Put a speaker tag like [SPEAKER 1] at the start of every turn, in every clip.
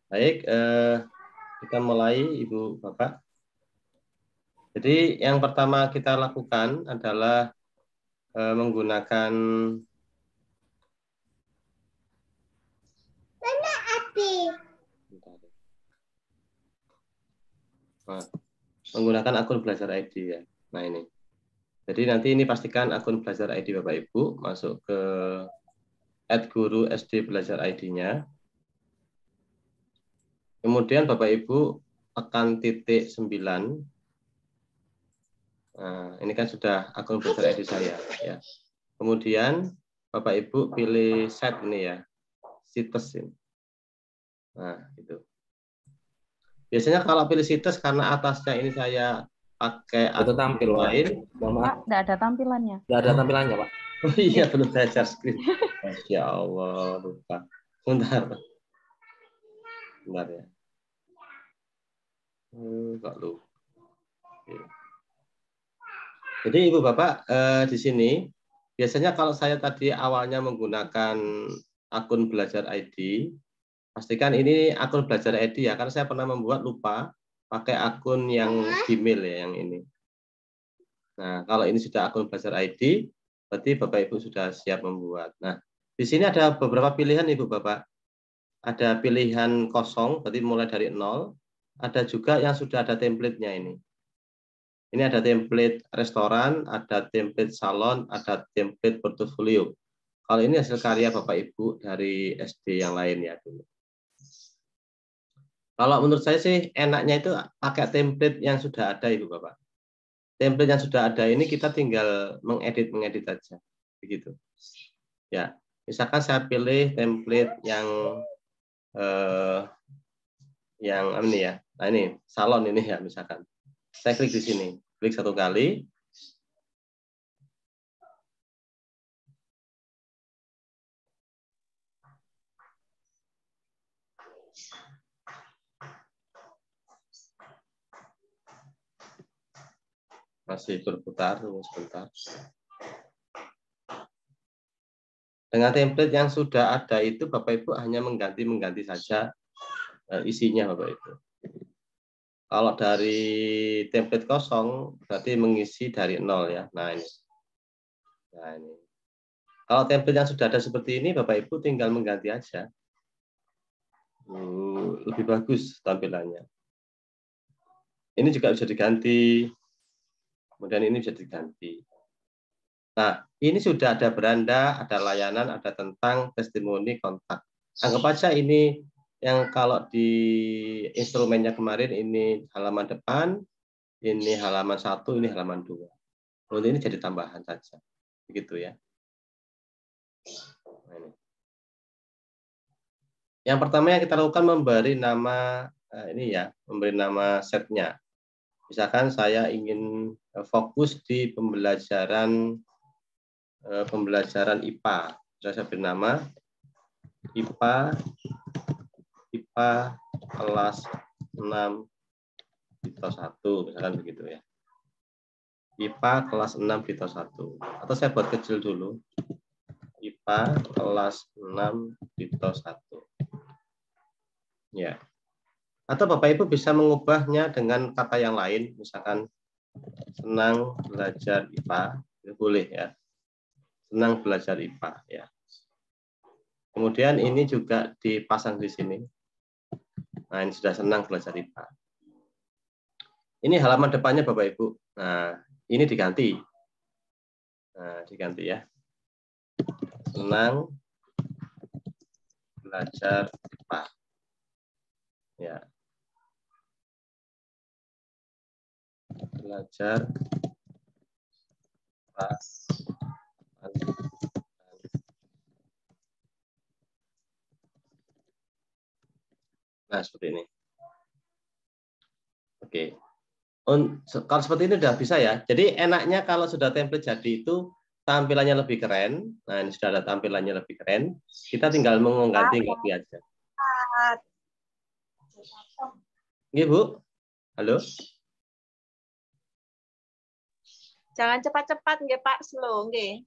[SPEAKER 1] Baik, kita mulai Ibu Bapak. Jadi yang pertama kita lakukan adalah menggunakan menggunakan akun Belajar ID ya. Nah ini. Jadi nanti ini pastikan akun Belajar ID Bapak Ibu masuk ke @guru SD Belajar ID-nya. Kemudian Bapak Ibu tekan titik 9. Nah, ini kan sudah akun Belajar ID saya ya. Kemudian Bapak Ibu pilih set ini ya, situs ini. Nah, itu. Biasanya kalau pilih situs karena atasnya ini saya pakai
[SPEAKER 2] Itu tampil, Pak.
[SPEAKER 1] lain.
[SPEAKER 3] Pak, tidak ada tampilannya.
[SPEAKER 2] Tidak ada tampilannya, Pak.
[SPEAKER 1] Oh iya, belum saya share screen. Masya Allah, lupa. Bentar. Bentar ya. Kok lupa. Jadi Ibu Bapak di sini biasanya kalau saya tadi awalnya menggunakan akun Belajar ID, pastikan ini akun Belajar ID ya, karena saya pernah membuat lupa pakai akun yang Gmail ya, yang ini. Nah, kalau ini sudah akun Belajar ID, berarti Bapak Ibu sudah siap membuat. Nah, di sini ada beberapa pilihan Ibu Bapak. Ada pilihan kosong, berarti mulai dari 0. Ada juga yang sudah ada template-nya ini. Ini ada template restoran, ada template salon, ada template portofolio. Kalau ini hasil karya Bapak Ibu dari SD yang lain ya dulu. Kalau menurut saya sih enaknya itu pakai template yang sudah ada Ibu Bapak. Template yang sudah ada ini kita tinggal mengedit aja, begitu. Ya, misalkan saya pilih template yang ini ya. Nah ini salon ini ya misalkan. Saya klik di sini, klik 1 kali. Masih berputar, tunggu sebentar. Dengan template yang sudah ada itu, Bapak Ibu hanya mengganti saja isinya, Bapak Ibu. Kalau dari template kosong, berarti mengisi dari 0 ya. Nah ini. Nah ini. Kalau template yang sudah ada seperti ini, Bapak Ibu tinggal mengganti aja. Lebih bagus tampilannya. Ini juga bisa diganti. Kemudian ini bisa diganti. Nah, ini sudah ada beranda, ada layanan, ada tentang testimoni kontak. Anggap aja ini yang kalau di instrumennya kemarin ini halaman depan, ini halaman 1, ini halaman 2. Kemudian ini jadi tambahan saja. Begitu ya. Nah, ini. Yang pertama yang kita lakukan memberi nama ini ya, memberi nama setnya. Misalkan saya ingin fokus di pembelajaran IPA. Saya beri nama IPA kelas 6 Bito 1, misalkan begitu ya. IPA kelas 6 Bito 1. Atau saya buat kecil dulu. IPA kelas 6 Bito 1. Ya. Atau Bapak Ibu bisa mengubahnya dengan kata yang lain, misalkan senang belajar IPA, itu boleh ya. Senang belajar IPA ya. Kemudian ini juga dipasang di sini. Nah, ini sudah senang belajar IPA. Ini halaman depannya Bapak Ibu. Nah, ini diganti. Nah, diganti ya. Senang belajar IPA. Ya. Belajar IPA. Nah, seperti ini. Oke. Kalau seperti ini sudah bisa ya. Jadi enaknya kalau sudah template jadi itu tampilannya lebih keren. Nah, ini sudah ada tampilannya lebih keren. Kita tinggal mengganti aja. Ini Bu. Halo.
[SPEAKER 4] Jangan cepat-cepat nggih Pak, slow nggih.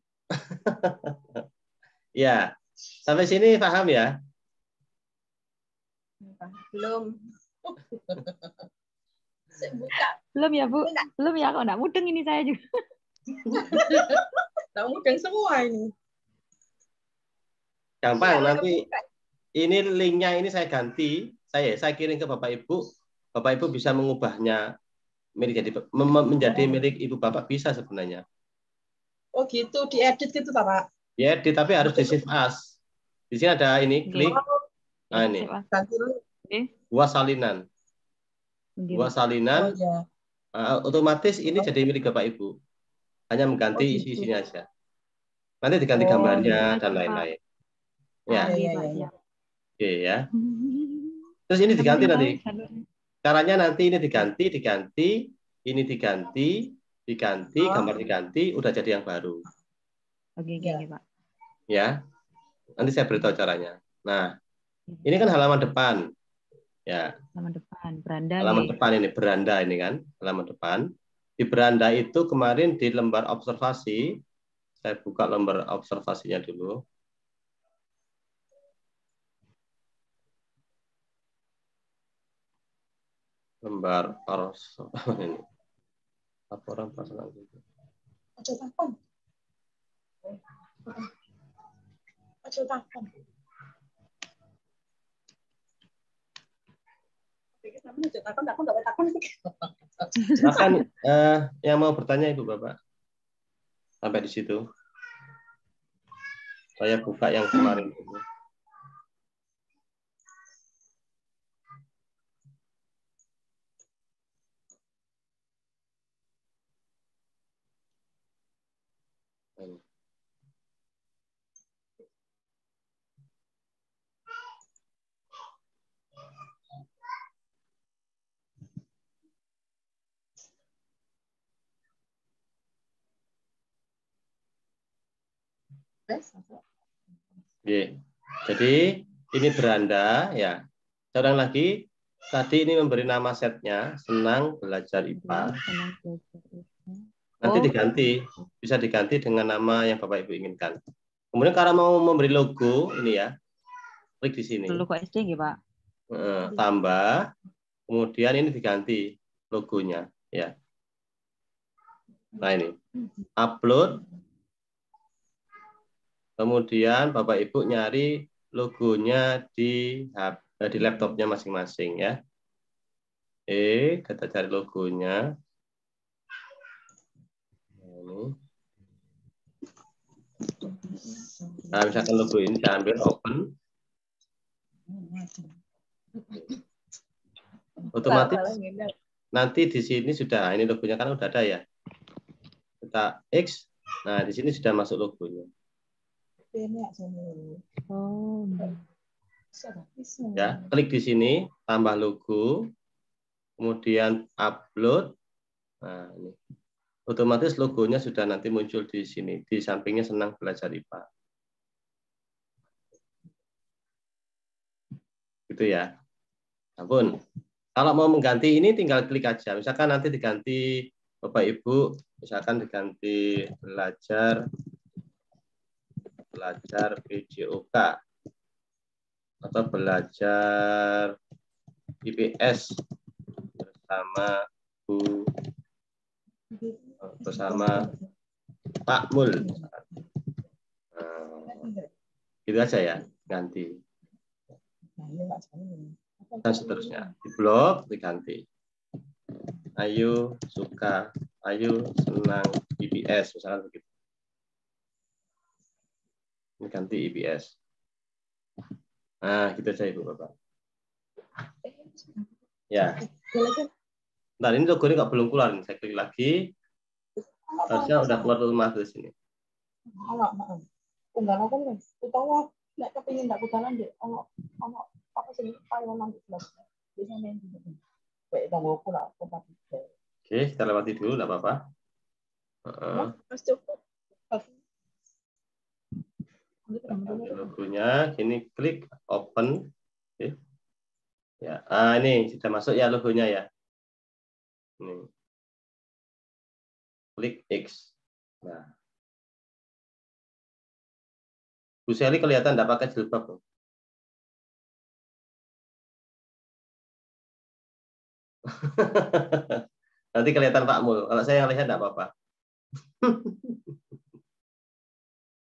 [SPEAKER 1] Ya. Sampai sini paham ya?
[SPEAKER 4] Belum. Saya buka.
[SPEAKER 3] Belum ya, Bu?
[SPEAKER 4] Enggak.
[SPEAKER 3] Belum ya, kok enggak mudeng ini saya juga.
[SPEAKER 4] Tahu mudeng semua ini.
[SPEAKER 1] Gampang,
[SPEAKER 4] Iya,
[SPEAKER 1] nanti
[SPEAKER 4] kebuka.
[SPEAKER 1] ini linknya ini saya ganti. Saya kirim ke Bapak Ibu. Bapak Ibu bisa mengubahnya menjadi milik Ibu Bapak bisa sebenarnya.
[SPEAKER 4] Oh gitu, diedit gitu Bapak.
[SPEAKER 1] Ya, tapi harus di save as. Di sini ada ini,
[SPEAKER 3] Oke.
[SPEAKER 1] klik. Nah, ini.
[SPEAKER 3] Sip, Mas.
[SPEAKER 4] Ganti dulu.
[SPEAKER 3] Oke.
[SPEAKER 1] Buah salinan.
[SPEAKER 3] Oke,
[SPEAKER 1] Buah
[SPEAKER 3] Pak.
[SPEAKER 1] salinan,
[SPEAKER 4] Oh ya.
[SPEAKER 1] otomatis ini jadi milik Bapak Ibu. Hanya mengganti
[SPEAKER 4] Oh gitu.
[SPEAKER 1] isi-isinya aja. Nanti diganti
[SPEAKER 4] Oh,
[SPEAKER 1] gambarnya
[SPEAKER 3] iya,
[SPEAKER 1] dan
[SPEAKER 3] Pak.
[SPEAKER 1] lain-lain.
[SPEAKER 3] Ah,
[SPEAKER 1] Ya,
[SPEAKER 3] iya,
[SPEAKER 4] iya,
[SPEAKER 3] Pak.
[SPEAKER 4] iya,
[SPEAKER 3] Iya.
[SPEAKER 4] iya.
[SPEAKER 1] oke ya. Terus ini diganti
[SPEAKER 3] Teman
[SPEAKER 1] nanti.
[SPEAKER 3] tahu jalur.
[SPEAKER 1] Caranya nanti ini diganti, ini diganti,
[SPEAKER 4] Oh,
[SPEAKER 1] gambar diganti, udah jadi yang baru.
[SPEAKER 3] Oke,
[SPEAKER 4] iya.
[SPEAKER 3] Pak.
[SPEAKER 1] Ya, nanti saya beritahu caranya. Nah, ini kan halaman depan. Ya,
[SPEAKER 3] Halaman depan, beranda.
[SPEAKER 1] halaman
[SPEAKER 3] Oke.
[SPEAKER 1] depan ini beranda ini kan, halaman depan. Di beranda itu kemarin di lembar observasi, saya buka lembar observasinya dulu. Lembar ini. Laporan pelaksanaan.
[SPEAKER 4] Aja takon. Aja takon. Takon, nggak takon.
[SPEAKER 1] Silakan yang mau bertanya Ibu Bapak. Sampai di situ. Saya buka yang kemarin dulu. Oke. Jadi ini beranda ya. Sekarang lagi tadi ini memberi nama setnya senang belajar IPA.
[SPEAKER 3] Senang belajar.
[SPEAKER 1] Nanti
[SPEAKER 3] Oh.
[SPEAKER 1] diganti, bisa diganti dengan nama yang Bapak Ibu inginkan. Kemudian kalau mau memberi logo ini ya, klik di sini.
[SPEAKER 3] Logo SD nggih, Pak?
[SPEAKER 1] Tambah, kemudian ini diganti logonya ya. Nah ini upload, kemudian Bapak Ibu nyari logonya di laptopnya masing-masing ya. Kita cari logonya. Nah, misalkan logo ini saya ambil open, otomatis nanti di sini sudah, ini logonya kan udah ada ya. Kita X, nah di sini sudah masuk logonya.
[SPEAKER 3] Oh.
[SPEAKER 1] Ya, klik di sini, tambah logo, kemudian upload. Nah, ini. Otomatis logonya sudah nanti muncul di sini, di sampingnya senang belajar IPA. Gitu ya. Ampun. Kalau mau mengganti ini tinggal klik aja. Misalkan nanti diganti Bapak Ibu, misalkan diganti belajar PJOK atau belajar IPS bersama Pak Mul. Gitu aja ya, ganti. Dan seterusnya. Di blok diganti. Ayu suka, Ayu senang IPS, misalkan begitu. Ganti IPS. Nah, gitu aja Ibu Bapak. Ya. Nah, ini logo ini nggak belum keluar. Saya klik lagi. Harusnya udah keluar rumah di sini. Oke, kita lewati dulu, nggak apa-apa. Logonya, kini klik open. Oke. Ya, ini sudah masuk ya logonya ya. Ini. Klik X. Nah. Bu Sally kelihatan tidak pakai jilbab. Nanti kelihatan Pak Mul. Kalau saya yang lihat enggak apa-apa.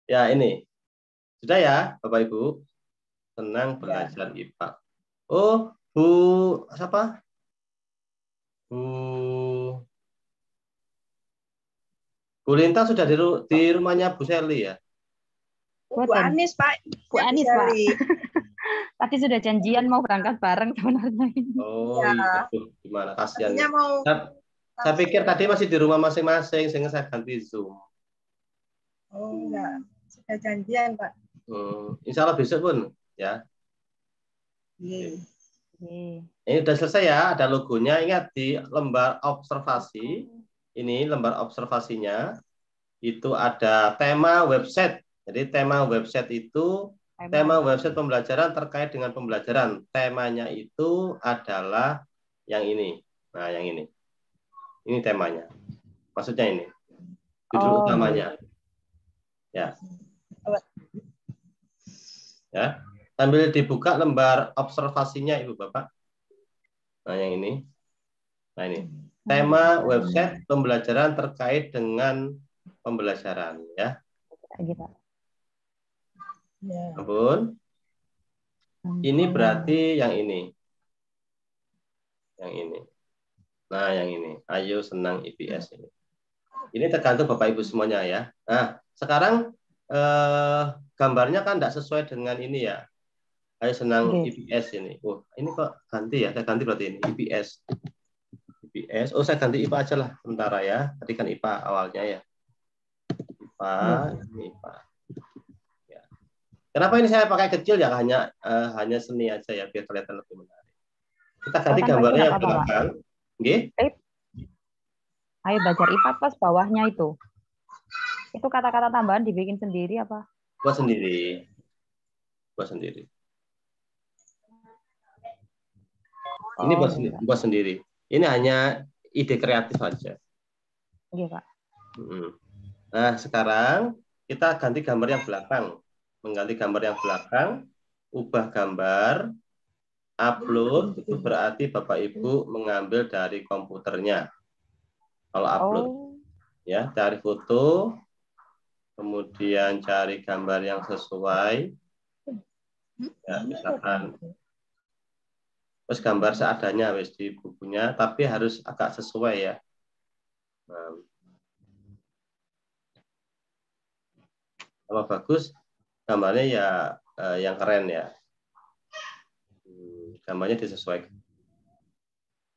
[SPEAKER 1] Ya, ini. Sudah ya, Bapak Ibu? Senang belajar IPA. Oh, Bu siapa? Bu Lintang sudah di rumahnya Bu Seli ya?
[SPEAKER 4] Bu Anis, Pak.
[SPEAKER 3] Bu Anis, Pak. Tadi sudah janjian mau berangkat bareng sebenarnya ini.
[SPEAKER 1] Oh iya, gimana kasihan.
[SPEAKER 4] Mau...
[SPEAKER 1] Saya pikir tadi masih di rumah masing-masing, sehingga saya ganti Zoom.
[SPEAKER 4] Oh enggak, sudah janjian Pak.
[SPEAKER 1] Insya Allah besok pun ya. Ini udah selesai ya, ada logonya. Ingat di lembar observasi, ini lembar observasinya itu ada tema website. Jadi tema website itu tema website pembelajaran terkait dengan pembelajaran. Temanya itu adalah yang ini. Nah, yang ini. Ini temanya. Maksudnya ini. Judul utamanya. Ya. Ya. Sambil dibuka lembar observasinya Ibu Bapak. Nah, yang ini. Nah, ini. Tema website pembelajaran terkait dengan pembelajaran ya. Ampun. Ini berarti yang ini. Yang ini. Nah, yang ini. Ayo senang IPS ini. Ini tergantung Bapak Ibu semuanya ya. Nah, sekarang gambarnya kan tidak sesuai dengan ini ya. Ayo senang IPS ini. Oh, ini kok ganti ya? Saya ganti berarti ini IPS. IPS. Oh, saya ganti IPA aja lah sementara ya. Tadi kan IPA awalnya ya. IPA, ini IPA. Ya. Kenapa ini saya pakai kecil ya? Hanya seni aja ya biar kelihatan lebih menarik. Kita ganti gambarnya yang belakang. Oke?
[SPEAKER 3] Ayo belajar IPA pas bawahnya itu. Itu kata-kata tambahan dibikin sendiri apa?
[SPEAKER 1] Buat sendiri. Buat sendiri. Ini buat sendiri. Ini hanya ide kreatif saja.
[SPEAKER 3] Iya, Pak.
[SPEAKER 1] Nah, sekarang kita ganti gambar yang belakang. Mengganti gambar yang belakang, ubah gambar, upload, itu berarti Bapak Ibu mengambil dari komputernya. Kalau upload, ya cari foto, kemudian cari gambar yang sesuai, ya misalkan, terus gambar seadanya wis di bukunya, tapi harus agak sesuai ya. Nah, kalau bagus, gambarnya ya yang keren ya. Gambarnya disesuaikan.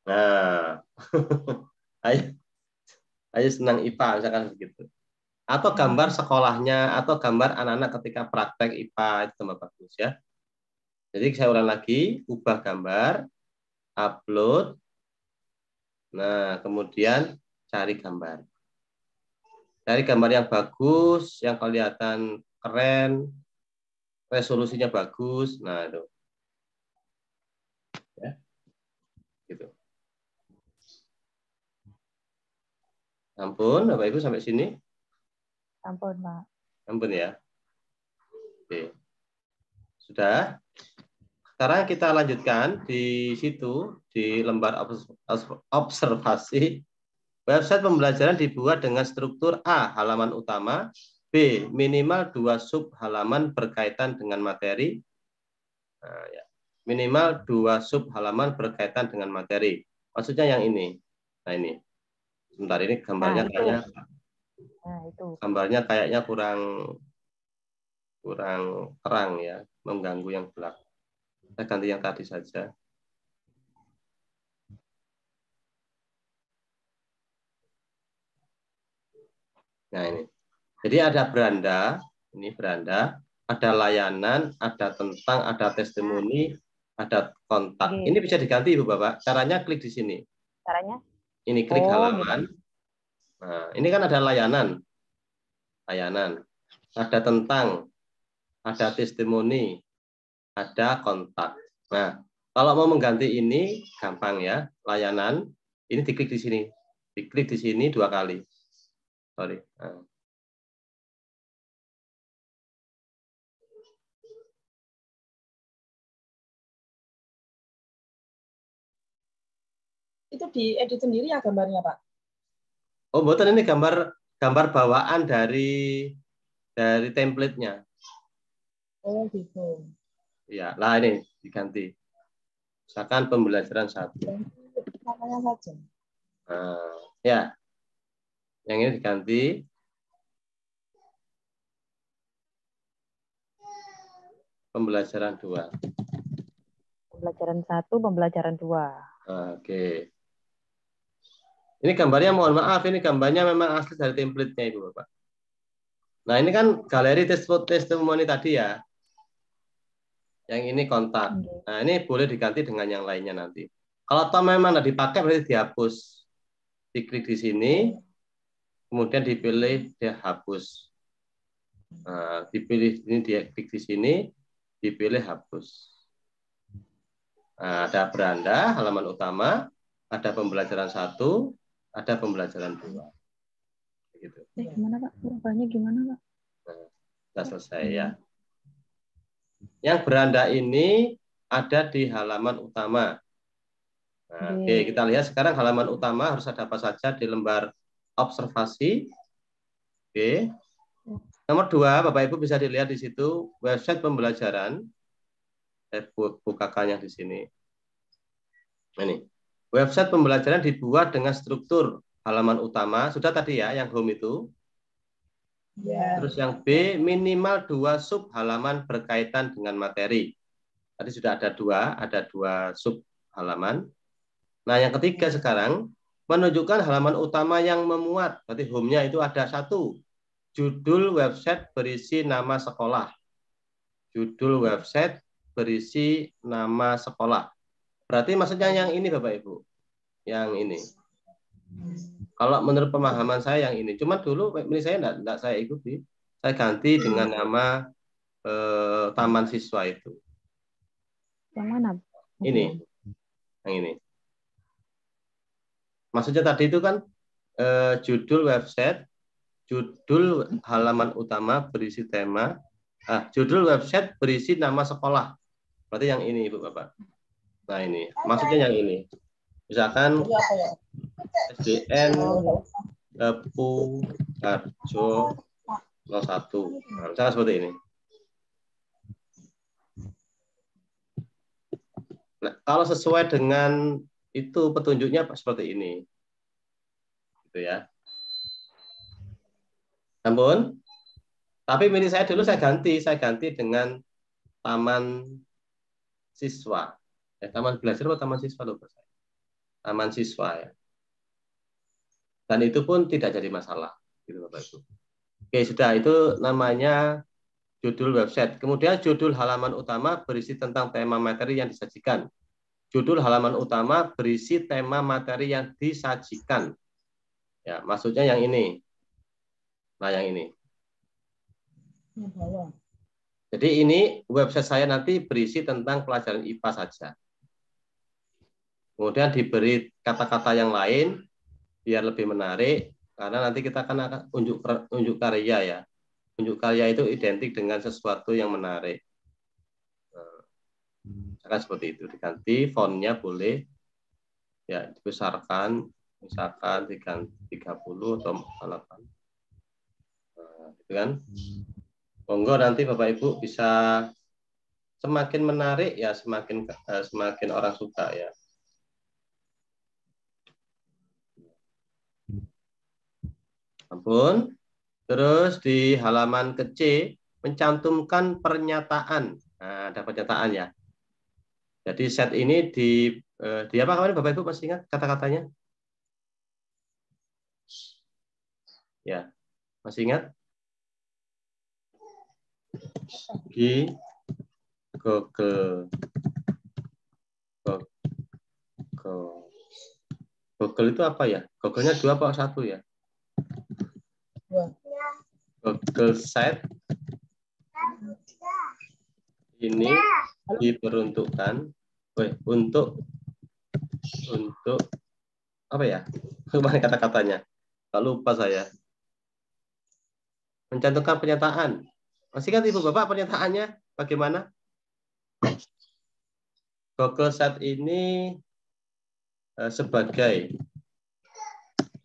[SPEAKER 1] Nah, ayo senang IPA misalkan begitu. Atau gambar sekolahnya, atau gambar anak-anak ketika praktek IPA itu tambah bagus ya. Jadi saya ulang lagi, ubah gambar, upload, nah kemudian cari gambar. Cari gambar yang bagus, yang kelihatan keren, resolusinya bagus, nah itu. Ya, gitu. Ampun, Bapak Ibu sampai sini?
[SPEAKER 3] Ampun, Pak.
[SPEAKER 1] Ampun ya. Oke. Sudah? Sekarang kita lanjutkan di situ, di lembar observasi. Website pembelajaran dibuat dengan struktur A, halaman utama, B, minimal 2 sub halaman berkaitan dengan materi. Nah, ya. Minimal 2 sub halaman berkaitan dengan materi. Maksudnya yang ini. Nah, ini. Sebentar, ini gambarnya gambarnya kayaknya kurang terang ya, mengganggu yang belakang. Saya ganti yang tadi saja. Nah, ini. Jadi ada beranda, ini beranda, ada layanan, ada tentang, ada testimoni, ada kontak. Ini bisa diganti Ibu Bapak. Caranya klik di sini.
[SPEAKER 3] Caranya?
[SPEAKER 1] Ini klik halaman. Gitu. Nah, ini kan ada layanan. Layanan. Ada tentang, ada testimoni, ada kontak. Nah, kalau mau mengganti ini gampang ya. Layanan, ini diklik di sini. Diklik di sini 2 kali. Sorry. Nah.
[SPEAKER 2] itu diedit sendiri ya gambarnya, Pak?
[SPEAKER 1] Oh, mboten, ini gambar bawaan dari template-nya.
[SPEAKER 2] Oh, gitu.
[SPEAKER 1] Ya, lah ini diganti. Misalkan pembelajaran 1.
[SPEAKER 2] Namanya saja.
[SPEAKER 1] Nah, ya. Yang ini diganti. Pembelajaran 2.
[SPEAKER 3] Pembelajaran 1, pembelajaran 2.
[SPEAKER 1] Oke. Ini gambarnya, mohon maaf, ini gambarnya memang asli dari template-nya Ibu Bapak. Nah, ini kan galeri testimoni tadi ya. Yang ini kontak. Nah, ini boleh diganti dengan yang lainnya nanti. Kalau toh memang tidak dipakai, berarti dihapus. Diklik di sini, kemudian dipilih dia hapus. Nah, dipilih ini, dia klik di sini, dipilih hapus. Nah, ada beranda, halaman utama, ada pembelajaran 1, ada pembelajaran 2. Gitu.
[SPEAKER 3] Gimana Pak? Rupanya gimana Pak?
[SPEAKER 1] Nah, sudah selesai ya. Yang beranda ini ada di halaman utama. Nah, oke, kita lihat sekarang halaman utama harus ada apa saja di lembar observasi. Oke. Nomor 2, Bapak Ibu bisa dilihat di situ website pembelajaran. Saya bukakannya di sini. Ini website pembelajaran dibuat dengan struktur halaman utama. Sudah tadi ya, yang home itu.
[SPEAKER 2] Ya.
[SPEAKER 1] Terus yang B, minimal 2 sub halaman berkaitan dengan materi. Tadi sudah ada 2 sub halaman. Nah, yang ketiga sekarang, menunjukkan halaman utama yang memuat. Berarti home-nya itu ada 1. Judul website berisi nama sekolah. Judul website berisi nama sekolah. Berarti maksudnya yang ini Bapak Ibu. Yang ini. Kalau menurut pemahaman saya yang ini. Cuma dulu ini saya enggak saya ikuti. Saya ganti dengan nama Taman Siswa itu.
[SPEAKER 3] Yang mana?
[SPEAKER 1] Ini. Yang ini. Maksudnya tadi itu kan judul website, judul halaman utama berisi tema, judul website berisi nama sekolah. Berarti yang ini Ibu Bapak. Nah ini, maksudnya yang ini. Misalkan SDN Tepu Harjo 01. Nah, misalkan seperti ini. Nah, kalau sesuai dengan itu petunjuknya seperti ini. Gitu ya. Namun, tapi mini saya dulu saya ganti dengan Taman Siswa. Taman Belajar atau Taman Siswa lupa saya. Taman Siswa ya. Dan itu pun tidak jadi masalah, gitu Bapak Ibu. Oke, sudah itu namanya judul website. Kemudian judul halaman utama berisi tentang tema materi yang disajikan. Judul halaman utama berisi tema materi yang disajikan. Ya, maksudnya yang ini. Nah, yang ini. Jadi ini website saya nanti berisi tentang pelajaran IPA saja. Kemudian diberi kata-kata yang lain biar lebih menarik karena nanti kita akan unjuk karya ya. Unjuk karya itu identik dengan sesuatu yang menarik. Misalkan seperti itu, diganti fontnya boleh ya dibesarkan misalkan 30 atau 8. Nah, gitu kan. Monggo nanti Bapak Ibu bisa semakin menarik ya semakin orang suka ya. Ampun. Terus di halaman ke C mencantumkan pernyataan. Nah, ada pernyataan ya. Jadi set ini di apa kemarin Bapak Ibu masih ingat kata-katanya? Ya, masih ingat? Di Google itu apa ya? Google-nya 2 apa 1 ya? Google Site ini diperuntukkan untuk apa ya? Kemarin kata-katanya. Tak lupa saya. Mencantumkan pernyataan. Masih kan Ibu Bapak pernyataannya bagaimana? Google Site ini sebagai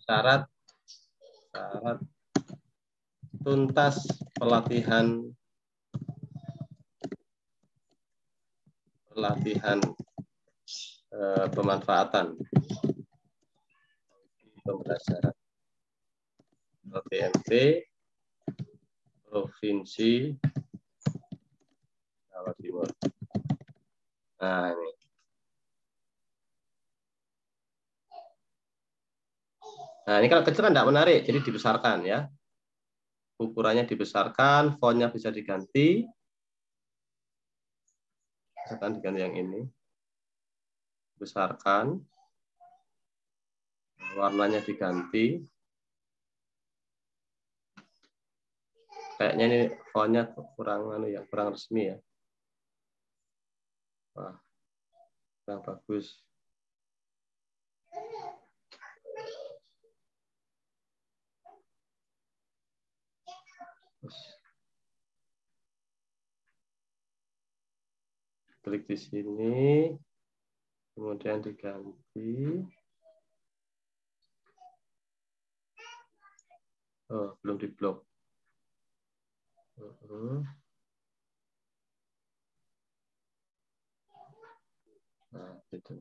[SPEAKER 1] syarat tuntas pelatihan pemanfaatan pembelajaran LPMP Provinsi Jawa Timur. Nah, ini. Nah, ini kalau kecil kan tidak menarik, jadi dibesarkan ya. Ukurannya dibesarkan, fontnya bisa diganti. Misalkan diganti yang ini. Besarkan. Warnanya diganti. Kayaknya ini fontnya kurang resmi ya. Wah, kurang bagus. Klik di sini, kemudian diganti. Oh, belum diblok. Nah, itu.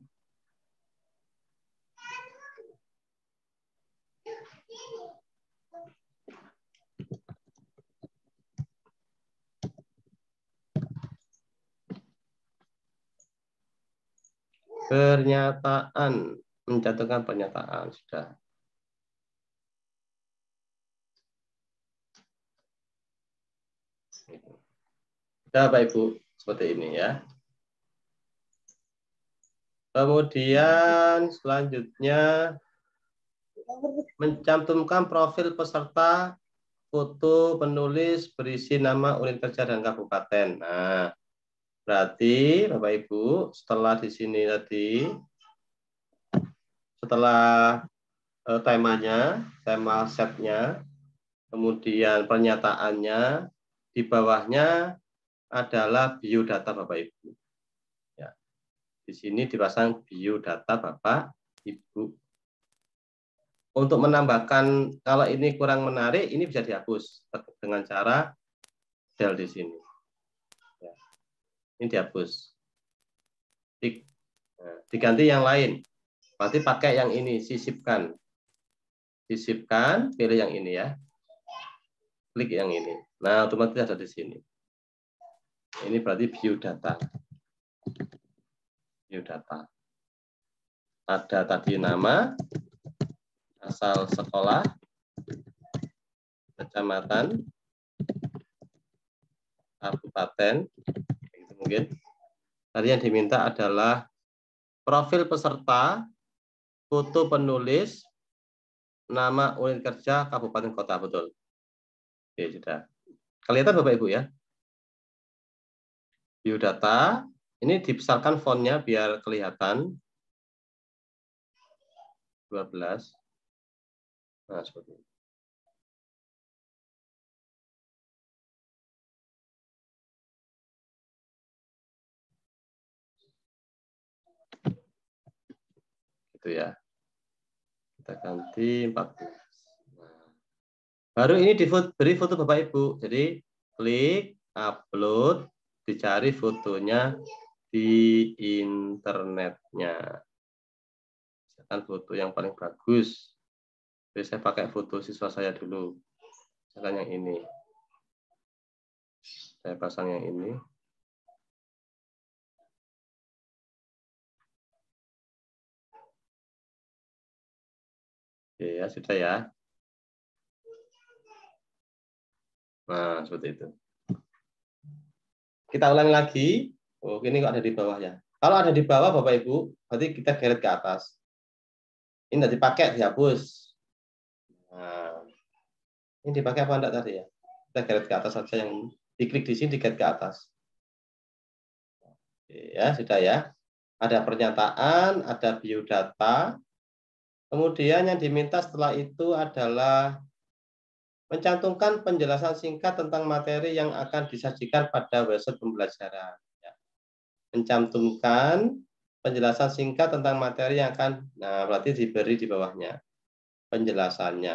[SPEAKER 1] Pernyataan, mencantumkan pernyataan sudah. Sudah, Bapak Ibu, seperti ini ya. Kemudian selanjutnya mencantumkan profil peserta, foto penulis berisi nama unit kerja dan kabupaten. Nah, berarti Bapak Ibu setelah di sini tadi, setelah temanya, tema setnya, kemudian pernyataannya, di bawahnya adalah biodata Bapak Ibu. Ya. Di sini dipasang biodata Bapak Ibu. Untuk menambahkan, kalau ini kurang menarik, ini bisa dihapus dengan cara del di sini. Ya. Ini dihapus. Diganti yang lain. Berarti pakai yang ini, sisipkan. Sisipkan, pilih yang ini ya. Klik yang ini. Nah, otomatis ada di sini. Ini berarti biodata. Biodata. Ada tadi nama, asal sekolah, kecamatan, kabupaten, gitu mungkin. Tadi yang diminta adalah profil peserta, foto penulis, nama unit kerja, kabupaten kota, betul. Oke, sudah. Kelihatan Bapak Ibu ya. Biodata, ini dibesarkan fontnya biar kelihatan. 12. Nah, seperti ini. Gitu ya. Kita ganti 14. Nah, baru ini beri foto Bapak Ibu. Jadi klik upload, dicari fotonya di internetnya. Misalkan foto yang paling bagus. Jadi saya pakai foto siswa saya dulu. Misalkan yang ini. Saya pasang yang ini. Oke ya, sudah ya. Nah, seperti itu. Kita ulangi lagi. Oh, ini kok ada di bawah ya. Kalau ada di bawah, Bapak Ibu, berarti kita geret ke atas. Ini tidak dipakai, dihapus. Nah, ini dipakai apa enggak tadi ya? Kita geret ke atas saja, yang diklik di sini, digeret ke atas. Oke, ya, sudah ya. Ada pernyataan, ada biodata. Kemudian yang diminta setelah itu adalah mencantumkan penjelasan singkat tentang materi yang akan disajikan pada website pembelajaran. Mencantumkan penjelasan singkat tentang materi yang akan, nah berarti diberi di bawahnya penjelasannya.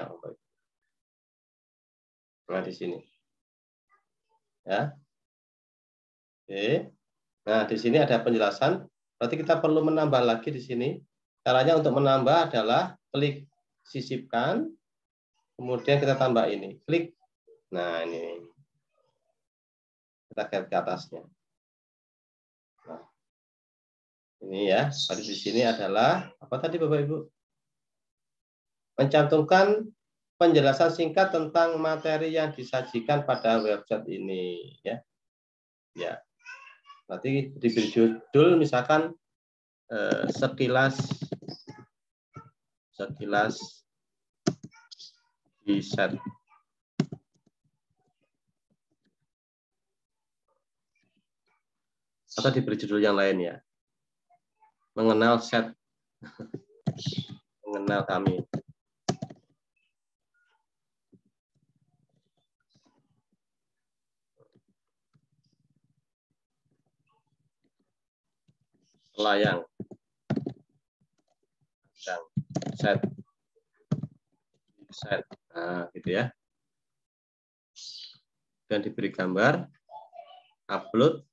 [SPEAKER 1] Nah di sini, ya. Oke. Nah di sini ada penjelasan. Berarti kita perlu menambah lagi di sini. Caranya untuk menambah adalah klik sisipkan, kemudian kita tambah ini, klik. Nah ini kita lihat ke atasnya. Nah, ini ya. Tadi di sini adalah apa tadi Bapak Ibu? Mencantumkan penjelasan singkat tentang materi yang disajikan pada website ini, ya. Ya. Nanti diberi judul misalkan sekilas riset. Atau diberi judul yang lain ya. Mengenal set. Mengenal kami. Layang. Set. Nah, gitu ya. Dan diberi gambar, upload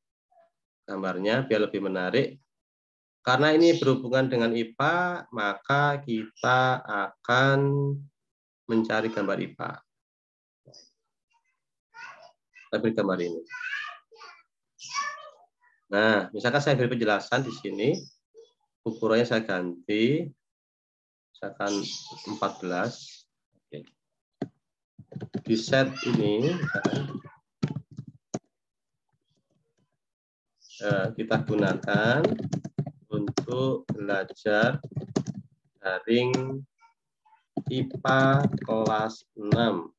[SPEAKER 1] gambarnya biar lebih menarik. Karena ini berhubungan dengan IPA, maka kita akan mencari gambar IPA. Kita beri gambar ini. Nah, misalkan saya beri penjelasan di sini, ukurannya saya ganti, misalkan 14. Oke. Di set ini, kita gunakan untuk belajar daring IPA kelas 6.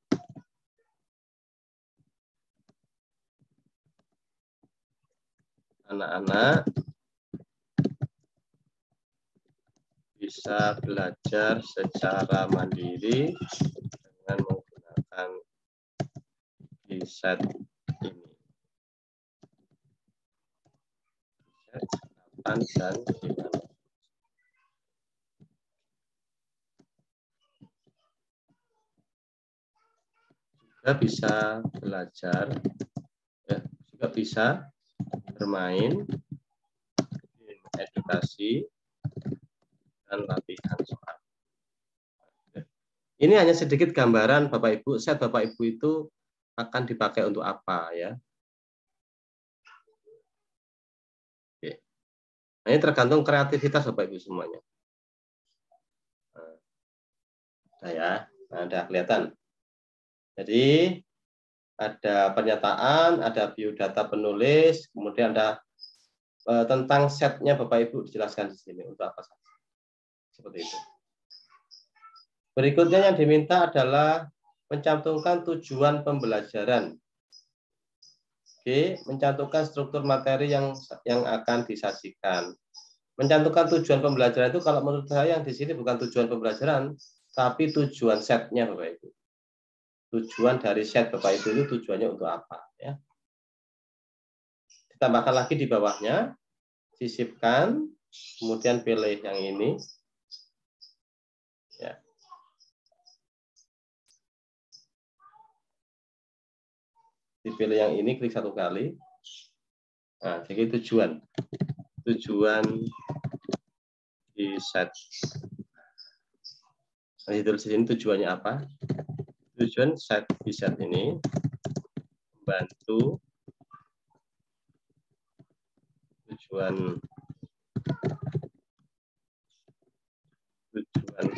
[SPEAKER 1] Anak-anak bisa belajar secara mandiri dengan menggunakan set ini. Kapan dan gimana. Juga bisa belajar, ya, juga bisa bermain, edukasi, dan latihan soal. Ini hanya sedikit gambaran Bapak Ibu. Set Bapak Ibu itu akan dipakai untuk apa ya? Oke. Nah, ini tergantung kreativitas Bapak Ibu semuanya. Nah, ya, nah, ada kelihatan. Jadi ada pernyataan, ada biodata penulis, kemudian ada tentang setnya Bapak Ibu dijelaskan di sini untuk apa saja. Seperti itu. Berikutnya yang diminta adalah mencantumkan tujuan pembelajaran. Oke, mencantumkan struktur materi yang akan disajikan. Mencantumkan tujuan pembelajaran itu kalau menurut saya yang di sini bukan tujuan pembelajaran, tapi tujuan setnya Bapak Ibu. Tujuan dari set Bapak Ibu itu tujuannya untuk apa? Ya. Ditambahkan lagi di bawahnya, sisipkan, kemudian pilih yang ini. Ya. Dipilih yang ini, klik satu kali. Nah, jadi tujuan di set. Nah, ditulis di sini tujuannya apa? Tujuan set di set ini membantu tujuan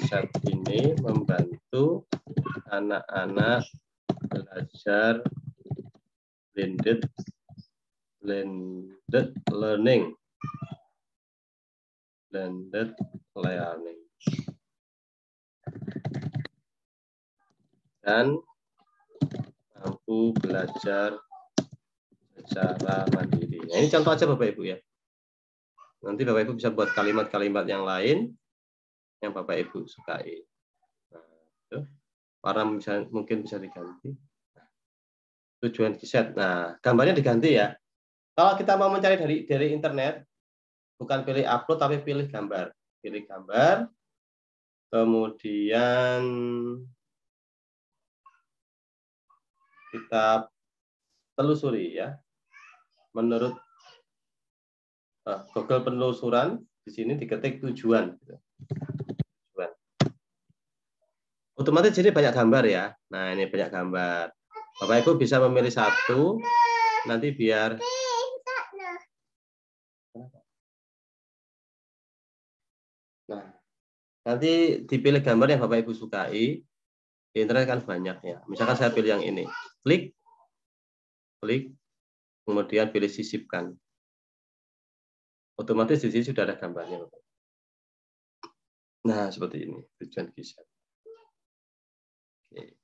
[SPEAKER 1] set ini membantu anak-anak belajar blended learning. Dan mampu belajar secara mandiri. Nah, ini contoh aja Bapak Ibu ya. Nanti Bapak Ibu bisa buat kalimat-kalimat yang lain yang Bapak Ibu sukai. Nah, itu. Warna mungkin bisa diganti. Tujuan set. Nah, gambarnya diganti ya. Kalau kita mau mencari dari internet, bukan pilih upload tapi pilih gambar. Pilih gambar, kemudian kita telusuri ya. Menurut Google penelusuran di sini diketik tujuan. Tujuan. Otomatis jadi banyak gambar ya. Nah ini banyak gambar. Bapak Ibu bisa memilih satu. Nanti biar nanti dipilih gambar yang Bapak Ibu sukai. Di internet kan banyak ya. Misalkan saya pilih yang ini. Klik, kemudian pilih sisipkan. Otomatis di sini sudah ada gambarnya. Nah, seperti ini tujuan kisah. Oke.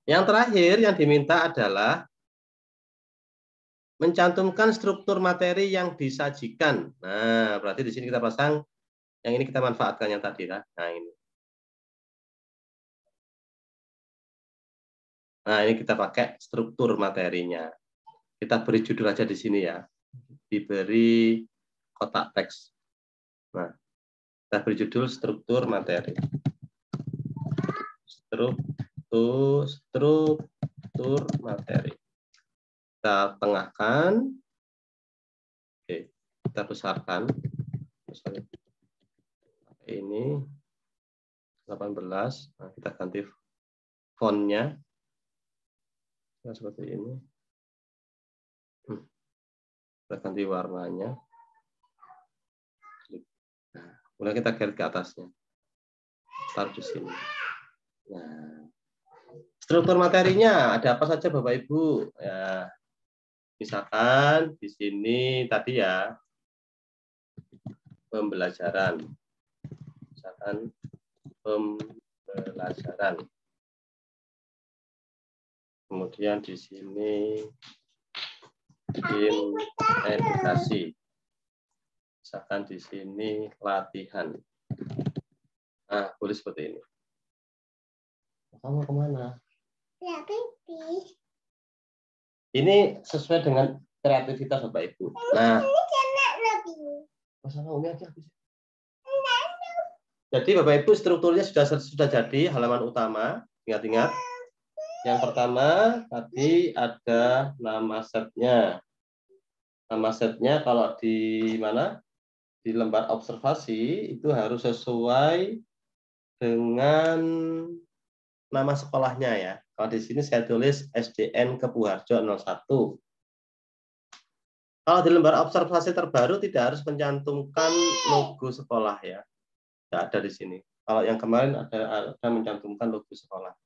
[SPEAKER 1] Yang terakhir yang diminta adalah mencantumkan struktur materi yang disajikan. Nah, berarti di sini kita pasang yang ini, kita manfaatkan yang tadi lah. Nah, ini. Nah, ini kita pakai struktur materinya. Kita beri judul aja di sini ya. Diberi kotak teks. Nah, kita beri judul struktur materi. Struktur materi. Kita tengahkan. Oke, kita besarkan. Misalnya ini 18. Nah, kita ganti fontnya. Nah, seperti ini. Kita ganti warnanya. Nah, kemudian kita garis ke atasnya. Taruh di sini. Nah, struktur materinya ada apa saja Bapak Ibu? Ya, misalkan di sini tadi ya pembelajaran. Misalkan pembelajaran. Kemudian di sini edukasi. Misalkan di sini latihan. Nah, boleh seperti ini. Kamu kemana? Ini sesuai dengan kreativitas Bapak Ibu. Nah, jadi Bapak Ibu strukturnya sudah jadi halaman utama. Ingat-ingat. Yang pertama tadi ada nama setnya. Nama setnya kalau di mana? Di lembar observasi itu harus sesuai dengan nama sekolahnya ya. Kalau di sini saya tulis SDN Kepuharjo 01. Kalau di lembar observasi terbaru tidak harus mencantumkan logo sekolah ya. Tidak ada di sini. Kalau yang kemarin ada mencantumkan logo sekolah.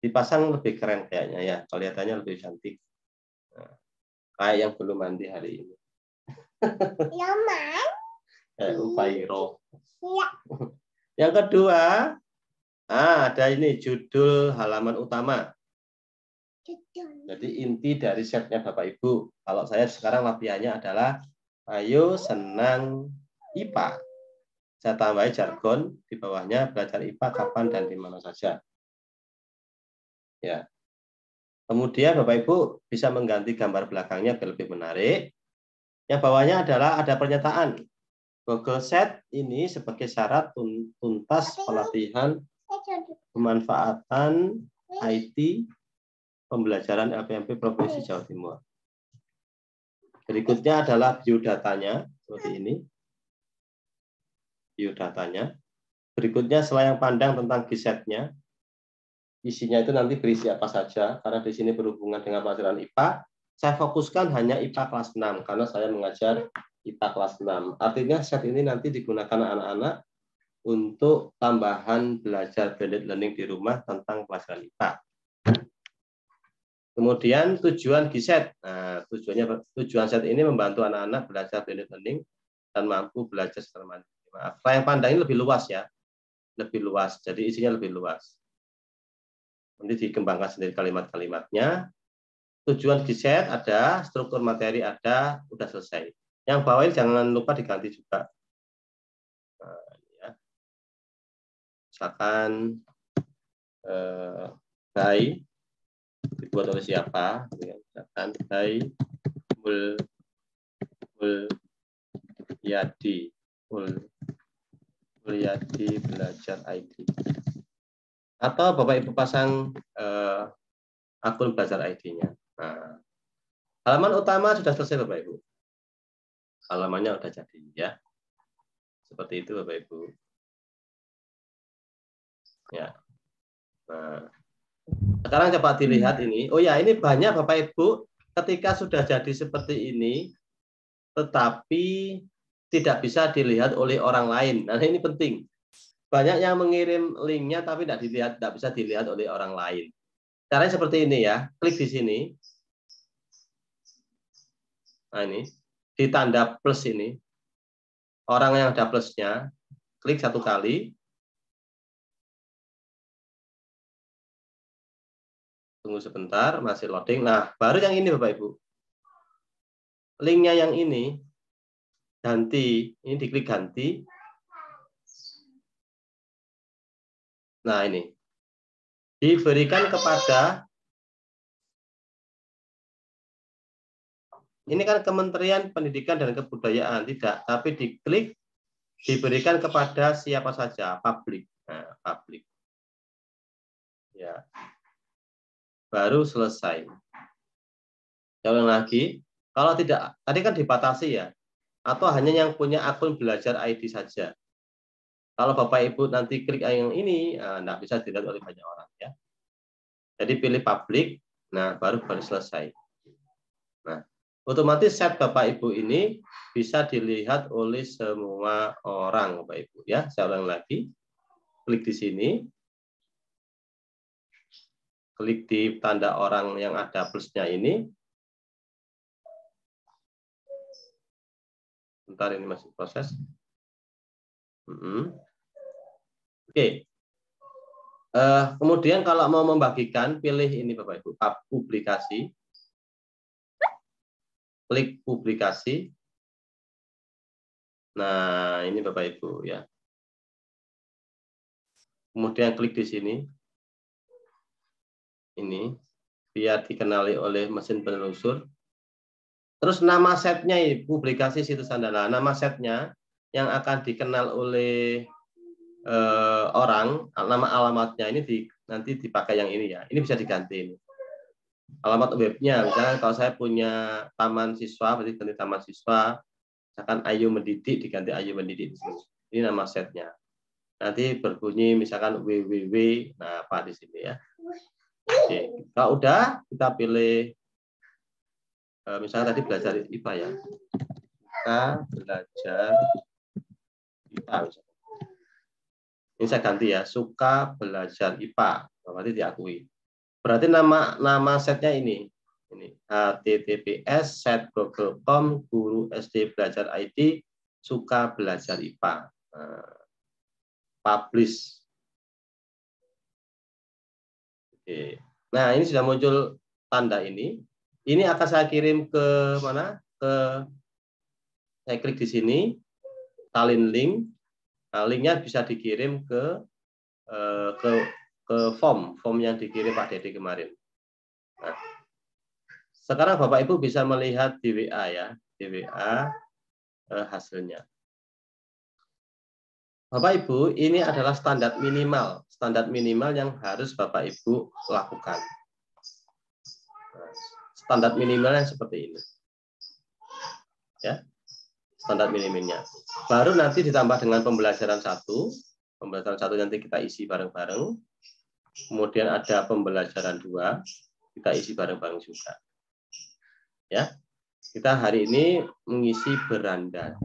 [SPEAKER 1] Dipasang lebih keren kayaknya ya. Kelihatannya lebih cantik. Nah, kayak yang belum mandi hari ini. Upairo. Yang kedua, ada ini judul halaman utama. Jadi inti dari setnya Bapak Ibu. Kalau saya sekarang latihannya adalah ayo senang IPA. Saya tambahin jargon di bawahnya belajar IPA kapan dan di mana saja. Ya. Kemudian Bapak Ibu bisa mengganti gambar belakangnya biar lebih menarik. Yang bawahnya adalah ada pernyataan. Google Set ini sebagai syarat tuntas pelatihan pemanfaatan IT pembelajaran LPMP Provinsi Jawa Timur. Berikutnya adalah biodatanya, seperti ini. Biodatanya. Berikutnya selayang pandang tentang GISET-nya. Isinya itu nanti berisi apa saja, karena di sini berhubungan dengan pelajaran IPA. Saya fokuskan hanya IPA kelas 6, karena saya mengajar IPA kelas 6. Artinya set ini nanti digunakan anak-anak untuk tambahan belajar blended learning di rumah tentang pelajaran IPA. Kemudian tujuan GISET. Nah, tujuan set ini membantu anak-anak belajar blended learning dan mampu belajar secara mandiri. Yang pandang ini lebih luas ya. Lebih luas. Jadi isinya lebih luas. Nanti dikembangkan sendiri kalimat-kalimatnya. Tujuan GISET ada, struktur materi ada, udah selesai. Yang bawah ini jangan lupa diganti juga. Nah, ya. Misalkan by dibuat oleh siapa? Misalkan by Mulyadi. Mulyadi belajar ID. Atau Bapak Ibu pasang akun belajar ID-nya. Nah, halaman utama sudah selesai Bapak Ibu. Halamannya sudah jadi ya. Seperti itu Bapak Ibu. Ya. Nah, sekarang coba dilihat ini. Oh ya, ini banyak Bapak Ibu ketika sudah jadi seperti ini tetapi tidak bisa dilihat oleh orang lain. Nah, ini penting. Banyak yang mengirim linknya tapi tidak bisa dilihat oleh orang lain. Caranya seperti ini ya. Klik di sini. Nah, ini di tanda plus ini. Orang yang ada plusnya, klik satu kali. Tunggu sebentar, masih loading. Nah, baru yang ini Bapak Ibu. Linknya yang ini, ganti. Ini diklik ganti. Nah, ini. Diberikan kepada, ini kan Kementerian Pendidikan dan Kebudayaan. Tidak, tapi diklik, diberikan kepada siapa saja, publik. Nah, publik. Ya. Baru selesai. Saya ulang lagi. Kalau tidak, tadi kan dibatasi ya. Atau hanya yang punya akun belajar ID saja. Kalau Bapak Ibu nanti klik yang ini, tidak bisa dilihat oleh banyak orang ya. Jadi pilih publik, nah baru selesai. Nah, otomatis set Bapak Ibu ini bisa dilihat oleh semua orang Bapak Ibu ya. Saya ulang lagi. Klik di sini. Klik di tanda orang yang ada plusnya ini. Bentar, ini masih proses. Oke. Kemudian kalau mau membagikan, pilih ini Bapak Ibu, publikasi. Klik publikasi. Nah, ini Bapak Ibu ya. Kemudian klik di sini. Ini biar dikenali oleh mesin penelusur. Terus nama setnya ini publikasi situs Anda. Nah, nama setnya yang akan dikenal oleh orang, nama alamatnya ini nanti dipakai yang ini ya. Ini bisa diganti ini. Alamat webnya, misalnya kalau saya punya taman siswa, berarti ganti taman siswa. Misalkan Ayu Mendidik, diganti Ayu Mendidik di sini. Ini nama setnya. Nanti berbunyi misalkan www. Nah, apa di sini ya. Oke. Kalau udah, kita pilih misalnya tadi belajar IPA ya. Kita belajar IPA misalnya. Ini saya ganti ya, suka belajar IPA. Berarti diakui. Berarti nama setnya ini https://set.google.com guru SD belajar ID suka belajar IPA. Publish. Oke. Nah, ini sudah muncul tanda ini. Ini akan saya kirim ke mana? Saya klik di sini, salin link. Nah, linknya bisa dikirim ke form yang dikirim Pak Dede kemarin. Nah, sekarang Bapak Ibu bisa melihat di WA ya, di WA hasilnya. Bapak Ibu, ini adalah standar minimal yang harus Bapak Ibu lakukan. Standar minimalnya seperti ini. Ya. Standar minimalnya. Baru nanti ditambah dengan pembelajaran 1. Pembelajaran 1 nanti kita isi bareng-bareng. Kemudian ada pembelajaran 2, kita isi bareng-bareng juga. Ya. Kita hari ini mengisi beranda.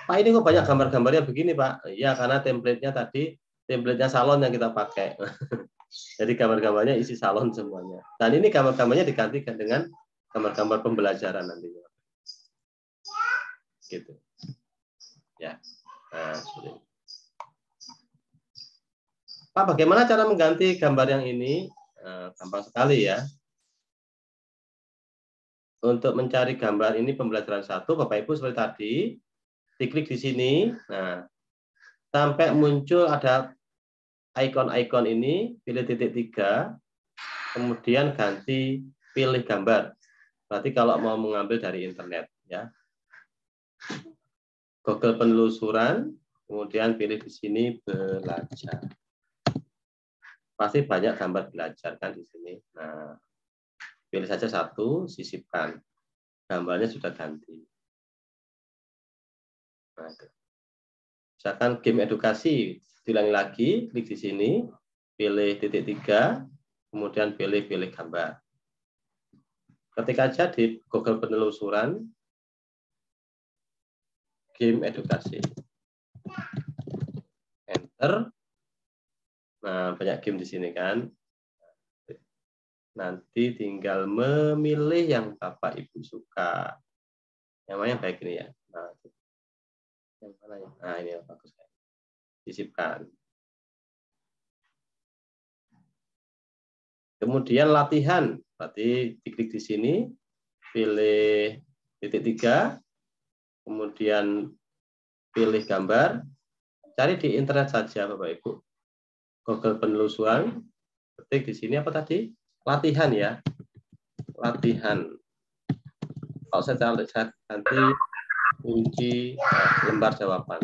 [SPEAKER 1] Pak, ini kok banyak gambar-gambarnya begini, Pak? Ya, karena template-nya tadi, template-nya salon yang kita pakai. Jadi gambar-gambarnya isi salon semuanya. Dan ini gambar-gambarnya digantikan dengan gambar-gambar pembelajaran nantinya. Gitu. Ya. Nah, seperti ini. Pak, bagaimana cara mengganti gambar yang ini? Gampang sekali ya. Untuk mencari gambar ini pembelajaran 1, Bapak Ibu seperti tadi, diklik di sini. Nah, sampai muncul ada ikon-ikon ini, pilih titik 3, kemudian ganti pilih gambar. Berarti kalau mau mengambil dari internet. ya. Google penelusuran, kemudian pilih di sini belajar. Pasti banyak gambar belajar kan di sini. Nah, pilih saja satu, sisipkan. Gambarnya sudah ganti. Nah, misalkan game edukasi, diulangi lagi, klik di sini, pilih titik 3, kemudian pilih gambar. Ketik aja di Google penelusuran, game edukasi. Enter. Nah, banyak game di sini kan. Nanti tinggal memilih yang Bapak Ibu suka. Yang mana yang baik ini ya. Nah, yang mana ya? Nah, ini yang bagus. Sisipkan. Kemudian latihan. Berarti diklik di sini, pilih titik 3, kemudian pilih gambar. Cari di internet saja Bapak Ibu. Google penelusuran. Ketik di sini apa tadi? Latihan ya. Latihan. Kalau saya ganti kunci lembar jawaban.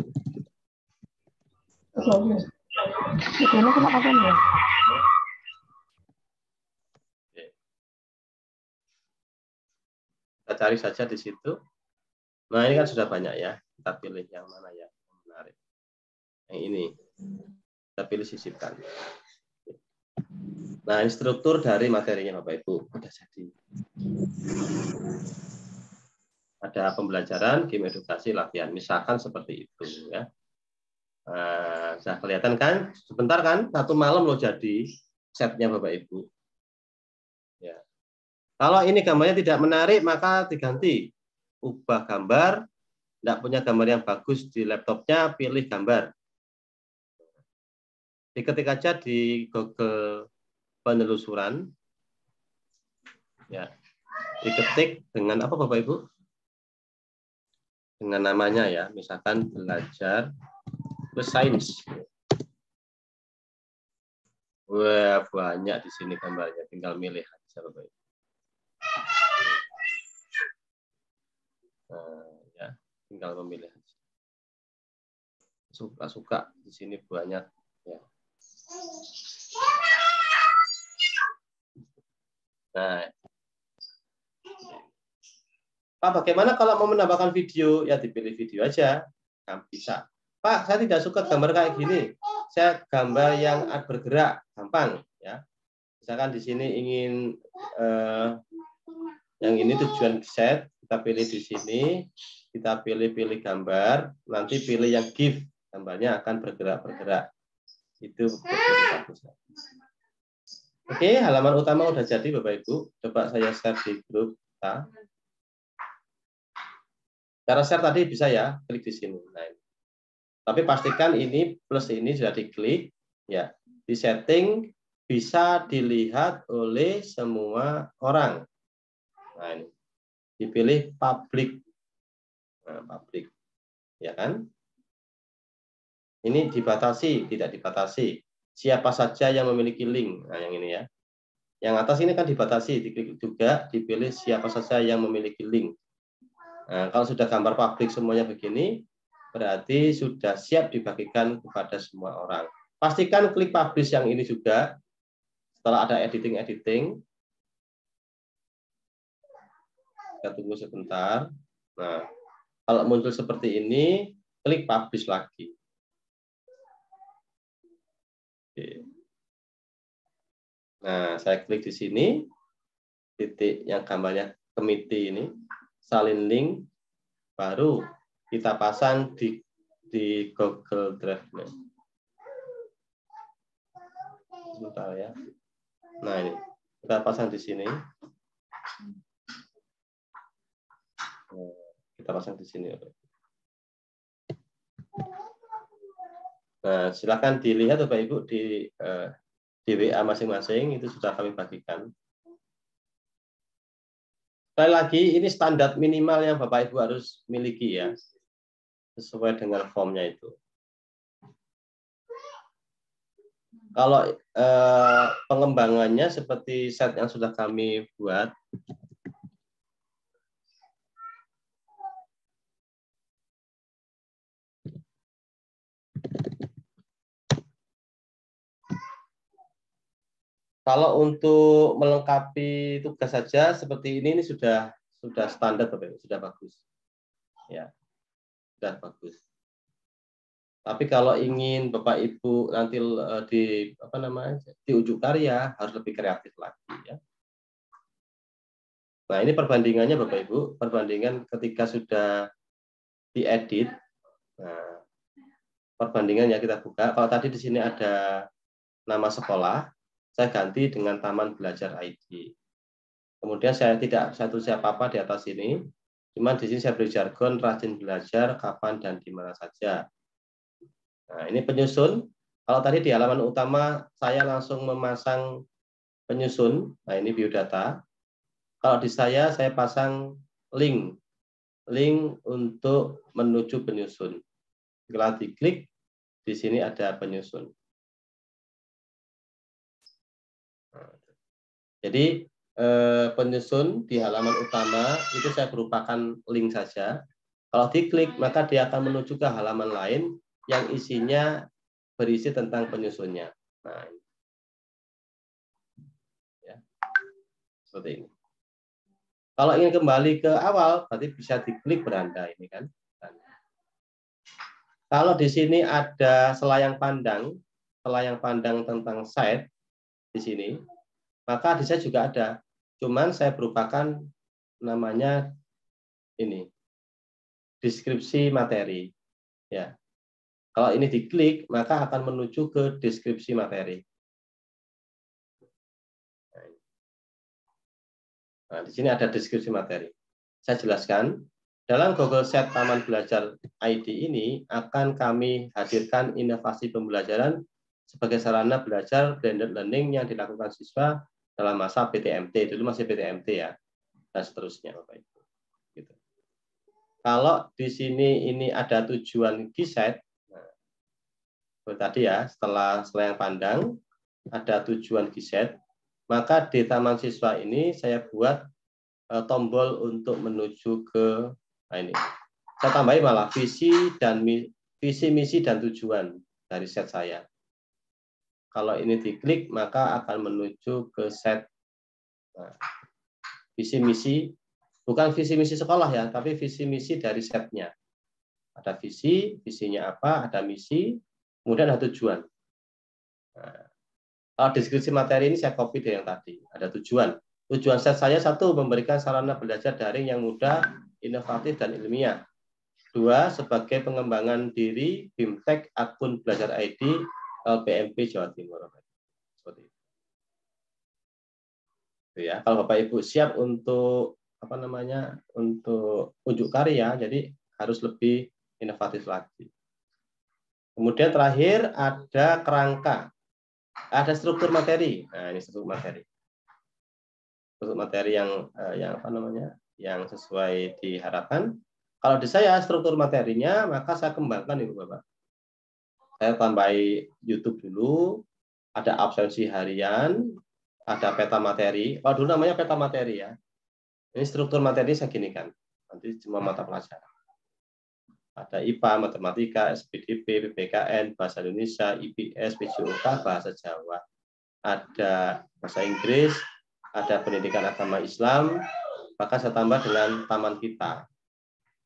[SPEAKER 1] Kita cari saja di situ. Nah, ini kan sudah banyak ya. Kita pilih yang mana ya yang menarik. Yang ini. Kita pilih sisipkan. Nah, ini struktur dari materinya Bapak Ibu. Sudah jadi. Ada pembelajaran, game edukasi, latihan. Misalkan seperti itu ya. Nah, bisa kelihatan kan? Sebentar kan? Satu malam loh jadi setnya Bapak Ibu. Ya. Kalau ini gambarnya tidak menarik, maka diganti. Ubah gambar. Tidak punya gambar yang bagus di laptopnya, pilih gambar. Diketik aja di Google penelusuran. Ya. Diketik dengan apa Bapak Ibu? Dengan namanya ya, misalkan belajar sains. Wah, banyak di sini gambarnya, tinggal milih aja Bapak Ibu. Nah, ya, tinggal memilih aja. Suka-suka di sini banyak ya. Nah, Pak, bagaimana kalau mau menambahkan video? Ya dipilih video aja, nah, bisa. Pak, saya tidak suka gambar kayak gini. Saya gambar yang bergerak, gampang ya. Misalkan di sini ingin yang ini tujuan set, kita pilih di sini, kita pilih gambar, nanti pilih yang GIF, gambarnya akan bergerak. Itu bagus. Oke, halaman utama udah jadi Bapak Ibu. Coba saya share di grup kita. Cara share tadi bisa ya, klik di sini. Nah, tapi pastikan ini plus ini sudah diklik, ya. Di setting bisa dilihat oleh semua orang. Nah, ini dipilih public, nah, public, ya kan? Ini dibatasi, tidak dibatasi. Siapa saja yang memiliki link. Nah, yang ini ya. Yang atas ini kan dibatasi, diklik juga, dipilih siapa saja yang memiliki link. Nah, kalau sudah gambar publik semuanya begini, berarti sudah siap dibagikan kepada semua orang. Pastikan klik publish yang ini juga. Setelah ada editing. Kita tunggu sebentar. Nah, kalau muncul seperti ini, klik publish lagi. Oke. Nah, saya klik di sini, titik yang gambarnya committee ini, salin link, baru kita pasang di Google Drive. Sebentar ya. Nah, ini kita pasang di sini. Kita pasang di sini. Nah, silakan dilihat Bapak Ibu di WA masing-masing, itu sudah kami bagikan. Sekali lagi, ini standar minimal yang Bapak Ibu harus miliki ya, sesuai dengan formnya itu. Kalau pengembangannya seperti set yang sudah kami buat, Kalau untuk melengkapi tugas saja seperti ini sudah standar, Bapak Ibu, sudah bagus. Ya, sudah bagus. Tapi kalau ingin Bapak Ibu nanti di ujuk karya harus lebih kreatif lagi, ya. Nah, ini perbandingannya Bapak Ibu, perbandingan ketika sudah diedit. Nah, perbandingannya kita buka. Kalau tadi di sini ada nama sekolah, saya ganti dengan Taman Belajar ID. Kemudian saya tidak tulis apa-apa di atas ini, cuman di sini saya beri jargon rajin belajar kapan dan di mana saja. Nah, ini penyusun. Kalau tadi di halaman utama saya langsung memasang penyusun. Nah, ini biodata. Kalau di saya pasang link untuk menuju penyusun. Setelah diklik, di sini ada penyusun. Jadi penyusun di halaman utama itu saya berupakan link saja. Kalau diklik, maka dia akan menuju ke halaman lain yang isinya berisi tentang penyusunnya. Nah, ya, seperti ini. Kalau ingin kembali ke awal, berarti bisa diklik beranda ini kan. Kalau di sini ada selayang pandang tentang site di sini, maka di saya juga ada. Cuman saya berupakan namanya ini deskripsi materi. Ya. Kalau ini diklik, maka akan menuju ke deskripsi materi. Nah, di sini ada deskripsi materi. Saya jelaskan, dalam Google Sheet Taman Belajar ID ini akan kami hadirkan inovasi pembelajaran sebagai sarana belajar blended learning yang dilakukan siswa dalam masa PTMT. Dulu masih PTMT ya, dan seterusnya, Bapak Ibu. Gitu. Kalau di sini ini ada tujuan GSET, nah, tadi ya, setelah yang pandang ada tujuan GSET, maka di Taman Siswa ini saya buat tombol untuk menuju ke, nah ini, saya tambahin malah visi, misi, dan tujuan dari set saya. Kalau ini diklik, maka akan menuju ke set nah, visi misi, bukan visi misi sekolah ya, tapi visi misi dari setnya. Ada visinya apa, ada misi, kemudian ada tujuan. Nah, kalau deskripsi materi ini saya copy dari yang tadi. Ada tujuan. Tujuan set saya satu, memberikan sarana belajar daring yang mudah, inovatif, dan ilmiah. Dua, sebagai pengembangan diri BIMTEK akun belajar ID LPMP Jawa Timur. Seperti itu. Ya, kalau Bapak Ibu siap untuk untuk unjuk karya, jadi harus lebih inovatif lagi. Kemudian terakhir ada kerangka, ada struktur materi. Nah, ini struktur materi. Struktur materi yang sesuai diharapkan. Kalau di saya struktur materinya, maka saya kembangkan Ibu Bapak. Saya tambahi YouTube dulu, ada absensi harian, ada peta materi. Kalau dulu namanya peta materi ya. Ini struktur materi saya ginikan. Nanti semua mata pelajaran. Ada IPA, Matematika, SPDP, PPKN, Bahasa Indonesia, IPS, PJOK, Bahasa Jawa. Ada Bahasa Inggris, ada Pendidikan Agama Islam, maka saya tambah dengan Taman Kita.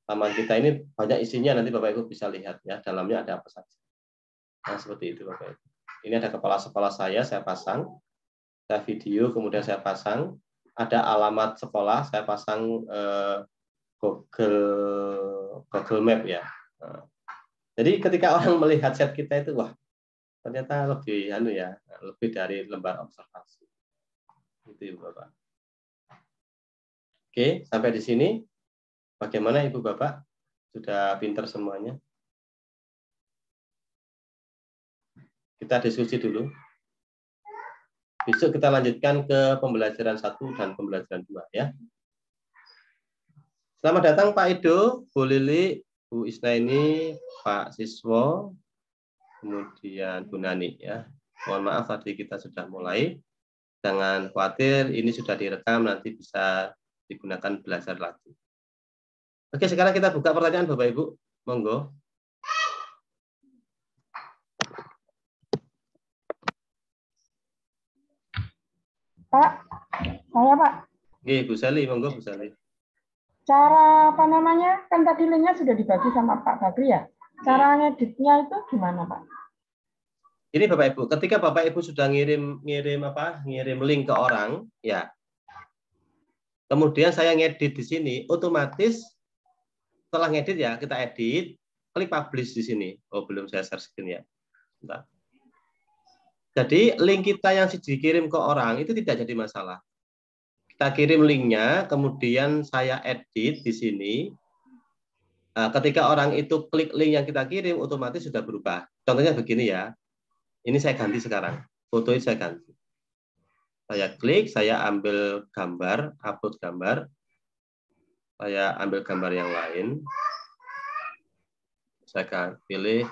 [SPEAKER 1] Taman Kita ini banyak isinya, nanti Bapak Ibu bisa lihat ya, dalamnya ada apa saja. Nah, seperti itu Bapak Ibu. Ini ada kepala sekolah saya pasang. Saya video, kemudian saya pasang. Ada alamat sekolah, saya pasang Google Map ya. Nah, jadi ketika orang melihat set kita itu, wah ternyata lebih dari lembar observasi. Itu Ibu Bapak. Oke, sampai di sini. Bagaimana Ibu Bapak? Sudah pinter semuanya? Kita diskusi dulu. Besok kita lanjutkan ke pembelajaran 1 dan pembelajaran 2 ya. Selamat datang Pak Edo, Bu Lili, Bu Isnaini, Pak Siswo, kemudian Bu Nani ya. Mohon maaf tadi kita sudah mulai. Jangan khawatir, ini sudah direkam, nanti bisa digunakan belajar lagi. Oke, sekarang kita buka pertanyaan Bapak Ibu. Monggo.
[SPEAKER 2] Pak, saya Pak.
[SPEAKER 1] Oke, Bu Sally, monggo Bu Sally.
[SPEAKER 2] Cara apa namanya? Kan tadi linknya sudah dibagi sama Pak Bakri ya. Cara ngeditnya itu gimana Pak?
[SPEAKER 1] Ini Bapak Ibu, ketika Bapak Ibu sudah ngirim link ke orang, ya. Kemudian saya ngedit di sini, otomatis setelah ngedit ya, kita edit, klik publish di sini. Oh, belum saya share screen ya. Bentar. Jadi link kita yang dikirim ke orang itu tidak jadi masalah. Kita kirim linknya, kemudian saya edit di sini. Ketika orang itu klik link yang kita kirim, otomatis sudah berubah. Contohnya begini ya. Ini saya ganti sekarang. Foto ini saya ganti. Saya klik, saya ambil gambar, upload gambar. Saya ambil gambar yang lain. Saya akan pilih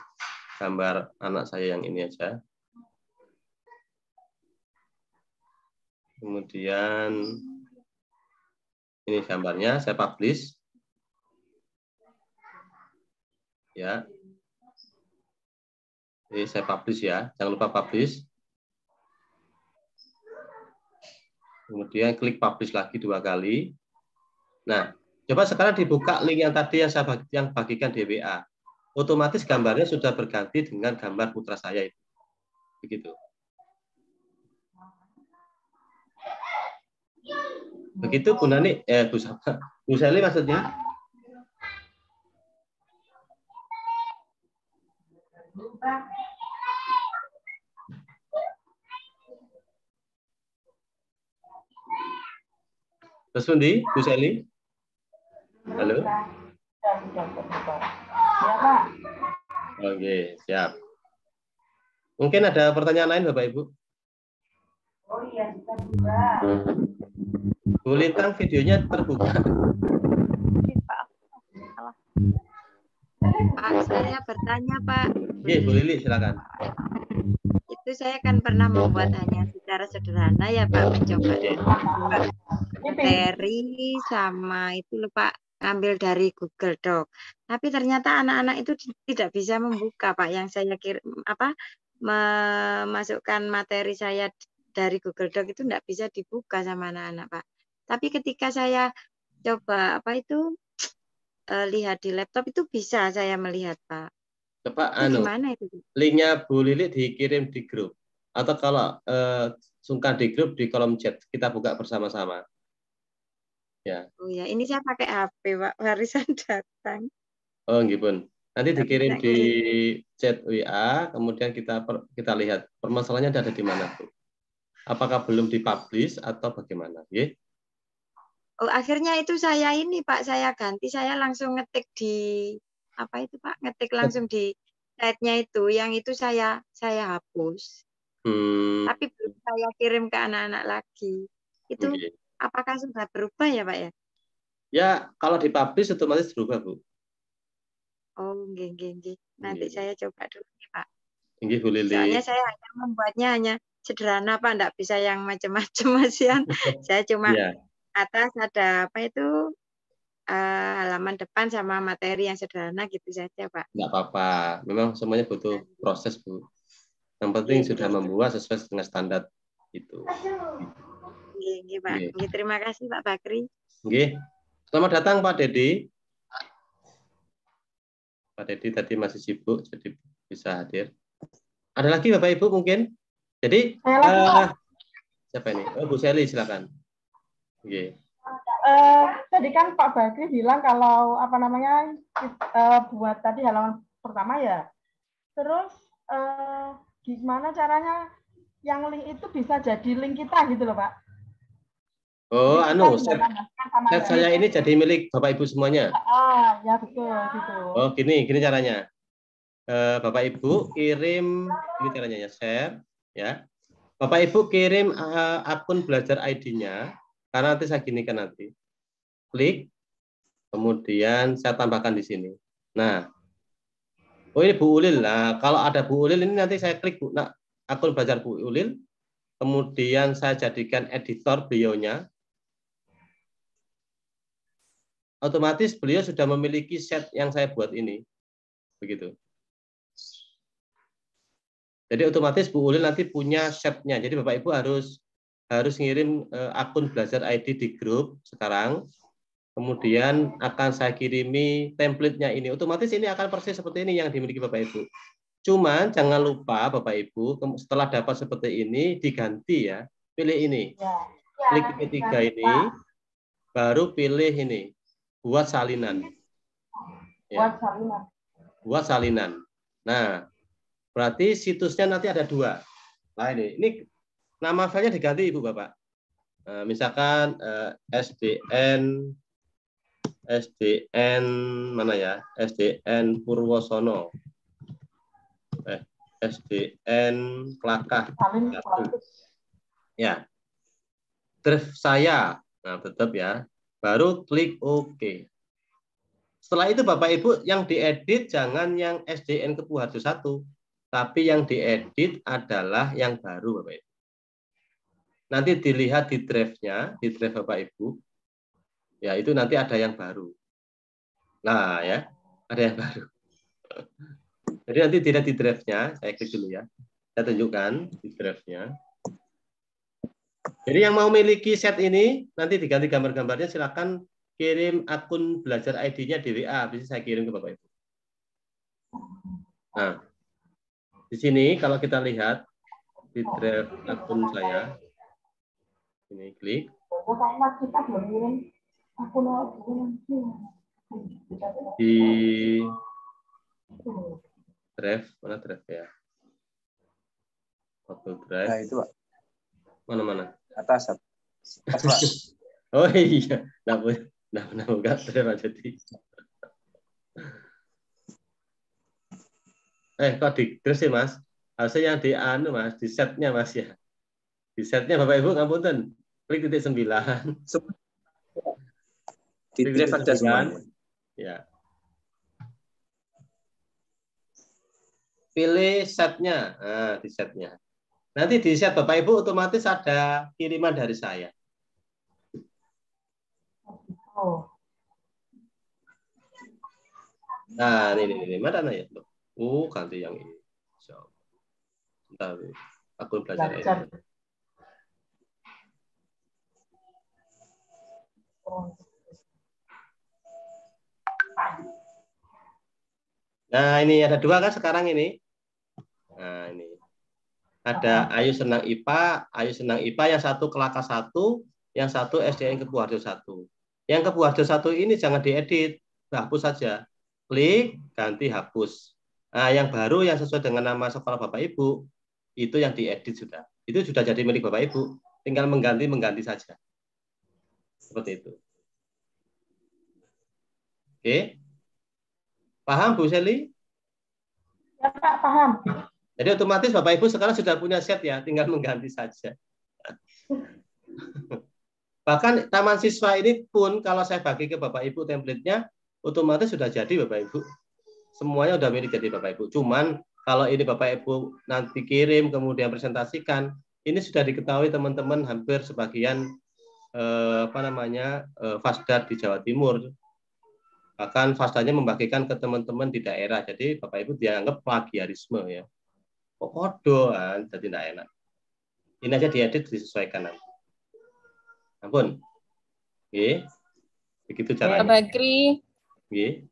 [SPEAKER 1] gambar anak saya yang ini aja. Kemudian ini gambarnya, saya publish. Ya. Jadi saya publish ya, jangan lupa publish. Kemudian klik publish lagi 2 kali. Nah, coba sekarang dibuka link yang tadi yang saya bagikan di WA. Otomatis gambarnya sudah berganti dengan gambar putra saya itu. Begitu. Begitu Bu Nani, Bu Sally maksudnya? Terus Pundi, Bu Sally? Halo?
[SPEAKER 2] Ya Pak.
[SPEAKER 1] Oke, siap. Mungkin ada pertanyaan lain Bapak Ibu?
[SPEAKER 2] Oh iya, bisa juga.
[SPEAKER 1] Bu Lintang, videonya terbuka.
[SPEAKER 4] Pak, saya bertanya Pak.
[SPEAKER 1] Oke, Bu Lili, silakan.
[SPEAKER 4] Itu saya kan pernah membuat hanya secara sederhana ya Pak, mencoba materi sama itu loh Pak, ambil dari Google Doc. Tapi ternyata anak-anak itu tidak bisa membuka Pak, yang saya kirim memasukkan materi saya dari Google Doc itu tidak bisa dibuka sama anak-anak Pak. Tapi ketika saya coba lihat di laptop itu bisa saya melihat Pak.
[SPEAKER 1] Coba
[SPEAKER 4] Itu gimana itu?
[SPEAKER 1] linknya Bu Lili dikirim di grup. Atau kalau sungkan di grup, di kolom chat, kita buka bersama-sama. Ya.
[SPEAKER 4] Oh ya, ini saya pakai HP Pak, barisan datang.
[SPEAKER 1] Oh, gitu. Nanti dikirim di chat WA, kemudian kita lihat permasalahannya ada di mana, Bu. Apakah belum dipublish atau bagaimana? Ya?
[SPEAKER 4] Oh, akhirnya itu saya ini Pak, saya ganti, saya langsung ngetik di apa itu Pak, ngetik langsung di site-nya itu, yang itu saya hapus. Tapi belum saya kirim ke anak-anak lagi. Itu apakah sudah berubah ya Pak ya?
[SPEAKER 1] Ya, kalau dipublish otomatis berubah, Bu.
[SPEAKER 4] Oh, nggih. Nanti saya coba dulu nih Pak.
[SPEAKER 1] Nggih, Bu Lili.
[SPEAKER 4] Soalnya saya hanya membuatnya hanya sederhana Pak, enggak bisa yang macam-macam Masian. Saya cuma atas ada apa itu halaman depan sama materi yang sederhana gitu saja Pak.
[SPEAKER 1] Enggak apa-apa, memang semuanya butuh proses Bu. Yang penting sudah membuat sesuai dengan standar itu.
[SPEAKER 4] Nggih Pak. Nggih, terima kasih Pak Bakri.
[SPEAKER 1] Nggih. Selamat datang Pak Dedi. Pak Dedi tadi masih sibuk jadi bisa hadir. Ada lagi Bapak Ibu mungkin? Jadi siapa ini? Oh, Bu Sally silakan. Oke.
[SPEAKER 2] Tadi kan Pak Bakri bilang kalau apa namanya buat tadi halaman pertama ya. Terus gimana caranya yang link itu bisa jadi link kita gitu loh Pak?
[SPEAKER 1] Oh, set saya ini jadi milik Bapak Ibu semuanya.
[SPEAKER 2] Ya betul gitu.
[SPEAKER 1] Oh, gini caranya. Bapak Ibu kirim, ini caranya ya, share ya. Bapak Ibu kirim akun belajar ID-nya, karena nanti saya ginikan nanti. Klik, kemudian saya tambahkan di sini. Nah, oh ini Bu Ulil. Nah, kalau ada Bu Ulil ini nanti saya klik akun belajar Bu Ulil, kemudian saya jadikan editor beliaunya. Otomatis beliau sudah memiliki set yang saya buat ini. Begitu. Jadi otomatis Bu Ulil nanti punya setnya. Jadi Bapak Ibu harus harus ngirim akun belajar ID di grup sekarang. Kemudian akan saya kirimi template-nya ini. Otomatis ini akan persis seperti ini yang dimiliki Bapak Ibu. Cuman jangan lupa Bapak Ibu, setelah dapat seperti ini diganti ya. Pilih ini. Klik ketiga ini, baru pilih ini. Buat salinan. Ya. Buat salinan. Nah, berarti situsnya nanti ada 2. Nah ini nama filenya diganti Ibu Bapak. Nah, misalkan SDN mana ya? SDN Purwosono. SDN Klakah. Ya. Drive saya. Nah, tetap ya. Baru klik OK. Setelah itu Bapak Ibu yang diedit jangan yang SDN Kepuharjo 1, tapi yang diedit adalah yang baru Bapak Ibu. Nanti dilihat di drive-nya, di drive Bapak Ibu. Ya, itu nanti ada yang baru. Nah, ya. Ada yang baru. Jadi nanti dilihat di drive-nya, saya klik dulu ya. Saya tunjukkan di drive-nya. Jadi yang mau miliki set ini, nanti diganti gambar-gambarnya, silakan kirim akun belajar ID-nya di WA, bisa saya kirim ke Bapak Ibu. Nah, di sini kalau kita lihat di drive akun saya, ini klik. Di drive, mana drive ya? Foto drive.
[SPEAKER 5] Nah, itu Pak.
[SPEAKER 1] Mana-mana?
[SPEAKER 5] Atas, Pak.
[SPEAKER 1] Oh iya, nah buka drive jadi. Kok di drive sih Mas? Harusnya yang di anu Mas, di setnya Mas ya. Di setnya Bapak Ibu ngapunten. Klik titik 9.
[SPEAKER 5] Di drive ada semuanya.
[SPEAKER 1] Ya. Pilih setnya. Nah, di setnya. Nanti di set Bapak Ibu otomatis ada kiriman dari saya. Nah, ini mana ya? Ganti yang ini. Bentar, akun belajar ini. Nah, ini ada 2 kan sekarang ini. Nah, ini. Ada Ayu Senang IPA yang satu Kelaka 1, yang satu SDN Kepuharjo 1. Yang Kepuharjo 1 ini jangan diedit, hapus saja. Klik, ganti hapus. Nah, yang baru yang sesuai dengan nama sekolah Bapak Ibu, itu yang diedit sudah. Itu sudah jadi milik Bapak Ibu. Tinggal mengganti saja. Seperti itu. Oke. Paham Bu Seli?
[SPEAKER 2] Ya Pak, paham.
[SPEAKER 1] Jadi otomatis Bapak Ibu sekarang sudah punya set ya, tinggal mengganti saja. Bahkan Taman Siswa ini pun kalau saya bagi ke Bapak Ibu template-nya, otomatis sudah jadi Bapak Ibu. Semuanya sudah milik jadi Bapak Ibu. Cuman kalau ini Bapak Ibu nanti kirim kemudian presentasikan, ini sudah diketahui teman-teman hampir sebagian Fasdar di Jawa Timur. Bahkan Fasdanya membagikan ke teman-teman di daerah. Jadi Bapak Ibu dianggap plagiarisme ya. Kok kodoan, jadi tidak enak. Ini aja diedit, disesuaikan nanti. Ampun. Oke. Begitu caranya.
[SPEAKER 6] Pak Bakri.
[SPEAKER 1] Oke.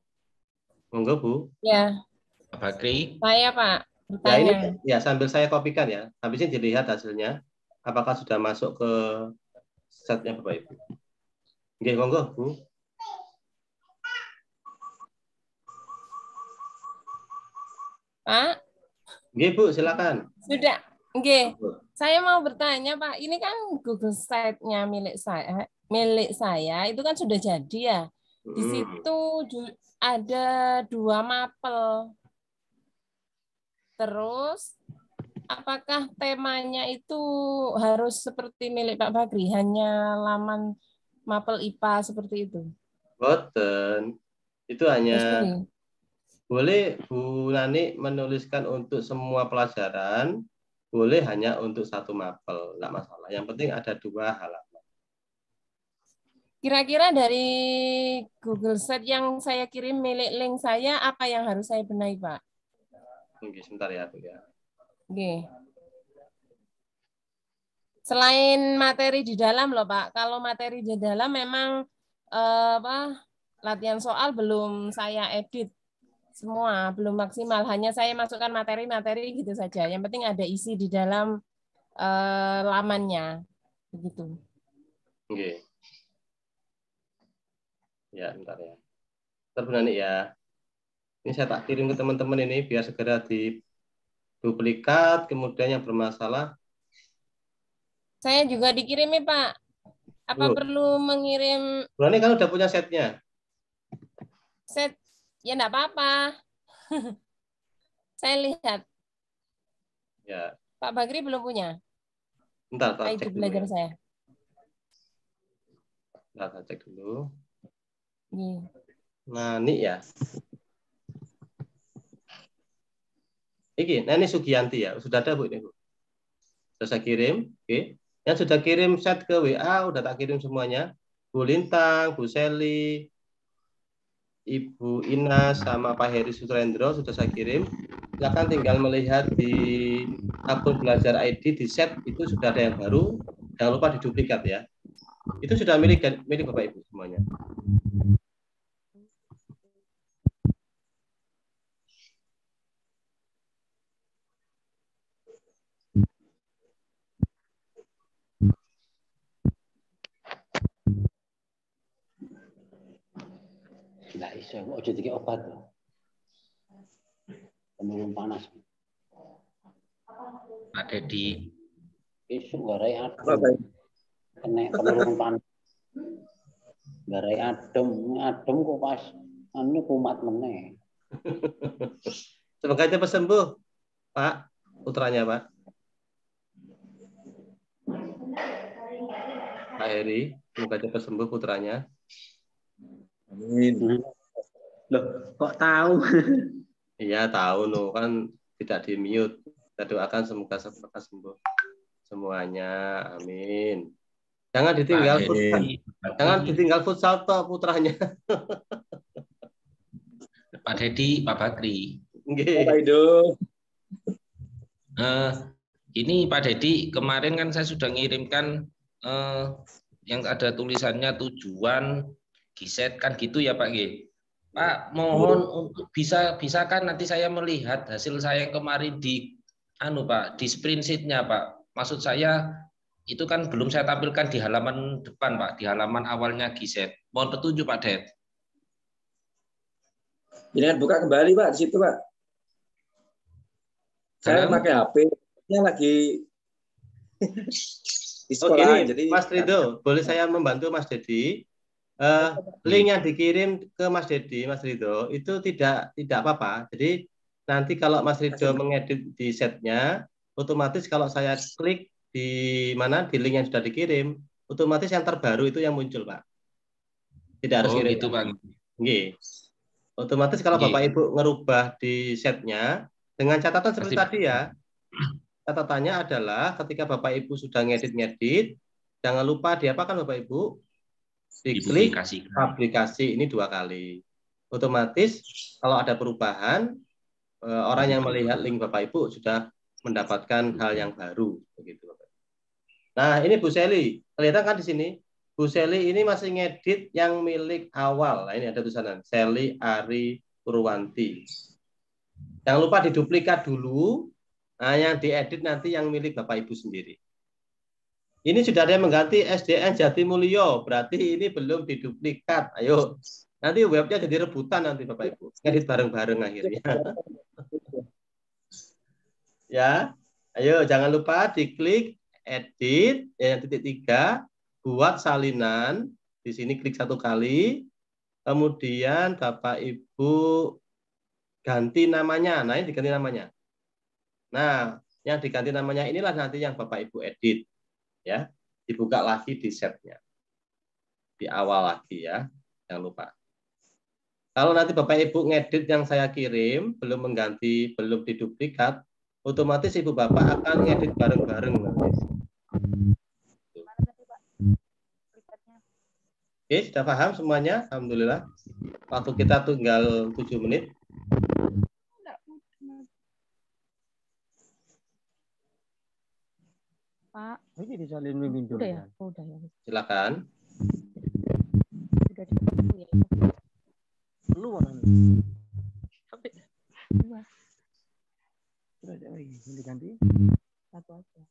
[SPEAKER 1] Monggo Bu.
[SPEAKER 6] Ya.
[SPEAKER 1] Pak Bakri.
[SPEAKER 6] Saya Pak, bertanya.
[SPEAKER 1] Ya ini ya sambil saya kopikan ya. Habis ini dilihat hasilnya. Apakah sudah masuk ke setnya Bapak Ibu. Oke, monggo Bu.
[SPEAKER 6] Pak.
[SPEAKER 1] Oke Bu, silakan.
[SPEAKER 6] Sudah. Oke. Saya mau bertanya Pak, ini kan Google Site-nya milik saya itu kan sudah jadi ya. Di situ ada 2 mapel. Terus apakah temanya itu harus seperti milik Pak Bakri, hanya laman mapel IPA seperti itu?
[SPEAKER 1] Boten. Itu hanya boleh Bu Nani menuliskan untuk semua pelajaran, boleh hanya untuk 1 mapel, enggak masalah. Yang penting ada 2 halaman.
[SPEAKER 6] Kira-kira dari Google Sheet yang saya kirim milik link saya, apa yang harus saya benahi, Pak?
[SPEAKER 1] Oke, sebentar ya, Bu ya.
[SPEAKER 6] Oke. Selain materi di dalam loh Pak, kalau materi di dalam memang latihan soal belum saya edit semua, belum maksimal. Hanya saya masukkan materi-materi gitu saja. Yang penting ada isi di dalam lamannya, begitu.
[SPEAKER 1] Oke. Ya, bentar ya. Terbenani ya. Ini saya tak kirim ke teman-teman ini biar segera diduplikat, kemudian yang bermasalah.
[SPEAKER 6] Saya juga dikirimi Pak. Apa perlu mengirim?
[SPEAKER 1] Berani kan udah punya setnya?
[SPEAKER 6] Set, ya enggak apa-apa. Saya lihat.
[SPEAKER 1] Ya.
[SPEAKER 6] Pak Bagri belum punya.
[SPEAKER 1] Bentar, tak
[SPEAKER 6] ID
[SPEAKER 1] cek dulu
[SPEAKER 6] belajar
[SPEAKER 1] ya.
[SPEAKER 6] saya.
[SPEAKER 1] Bentar, tak cek dulu.
[SPEAKER 6] Iya.
[SPEAKER 1] Nah, ini ya. Nah ini Sugianti ya. Sudah ada Bu ini Bu. Sudah saya kirim. Oke. Yang sudah kirim set ke WA, udah tak kirim semuanya. Bu Lintang, Bu Seli, Ibu Ina, sama Pak Heri Sutrendro sudah saya kirim. Silakan tinggal melihat di akun belajar ID di set itu sudah ada yang baru. Jangan lupa diduplikat ya. Itu sudah milik Bapak Ibu semuanya.
[SPEAKER 7] Nggak iso, kok jadi kayak obat loh. Penurun panas.
[SPEAKER 8] Ada di
[SPEAKER 7] Isu garai adem. Kena penurun panas. Garai adem kok pas anu kumat meneh.
[SPEAKER 1] Semoga cepat sembuh, Pak. Putranya, Pak. Pak Heri, semoga cepat sembuh putranya.
[SPEAKER 5] Amin. Loh, kok tahu?
[SPEAKER 1] Iya, tahu no, kan tidak di-mute. Kita doakan semoga sembuh semuanya. Amin. Jangan ditinggal futsal toh putranya.
[SPEAKER 8] Pak Dedi, Pak Bakri.
[SPEAKER 5] Pak Ido.
[SPEAKER 8] Ini Pak Dedi, kemarin kan saya sudah ngirimkan yang ada tulisannya tujuan Giset kan gitu ya Pak G. Pak, mohon untuk bisakah nanti saya melihat hasil saya kemarin di Pak, di sprint sheet-nya Pak. Maksud saya itu kan belum saya tampilkan di halaman depan Pak, di halaman awalnya Giset. Mohon petunjuk Pak Det.
[SPEAKER 5] Jangan buka kembali Pak di situ Pak. Saya pakai HP-nya lagi di sekolah.
[SPEAKER 1] Ini, jadi Mas Rido, boleh saya membantu Mas Dedi? Link yang dikirim ke Mas Dedi, Mas Rido, itu tidak apa-apa. Jadi nanti kalau Mas Rido mengedit di setnya, otomatis kalau saya klik di link yang sudah dikirim, otomatis yang terbaru itu yang muncul, Pak. Tidak harus kirim.
[SPEAKER 8] Gitu, Bang.
[SPEAKER 1] Nggih. Otomatis kalau Bapak Ibu ngerubah di setnya, dengan catatan seperti tadi ya, catatannya adalah ketika Bapak Ibu sudah ngedit, jangan lupa diapakan Bapak Ibu? Diklik publikasi ini 2 kali. Otomatis kalau ada perubahan, orang yang melihat link Bapak Ibu sudah mendapatkan hal yang baru. Begitu, Bapak. Nah ini Bu Seli, kelihatan kan di sini? Bu Seli ini masih ngedit yang milik awal. Nah ini ada tulisan Seli Ari Purwanti. Jangan lupa diduplikat dulu. Nah yang diedit nanti yang milik Bapak Ibu sendiri. Ini sudah ada yang mengganti SDN Jatimulyo, berarti ini belum diduplikat. Ayo, nanti webnya jadi rebutan nanti Bapak Ibu. Ngedit bareng-bareng akhirnya. Ya, ayo jangan lupa diklik edit, yang titik 3, buat salinan. Di sini klik 1 kali, kemudian Bapak Ibu ganti namanya. Nah ini diganti namanya. Nah, yang diganti namanya inilah nanti yang Bapak Ibu edit. Ya, dibuka lagi di setnya di awal lagi ya, jangan lupa. Kalau nanti Bapak Ibu ngedit yang saya kirim belum mengganti, belum diduplikat, otomatis Ibu Bapak akan ngedit bareng-bareng nanti. Oke, sudah paham semuanya? Alhamdulillah. Waktu kita tinggal 7 menit.
[SPEAKER 3] Pak.
[SPEAKER 9] Ini disalin minum.
[SPEAKER 3] Udah ya? Oh, udah ya.
[SPEAKER 1] Silakan.
[SPEAKER 3] Sudah ditunggu ya.
[SPEAKER 9] Lu mana?
[SPEAKER 3] Sampai dua.
[SPEAKER 9] Sudah ada lagi. Ini diganti.
[SPEAKER 3] Satu aja.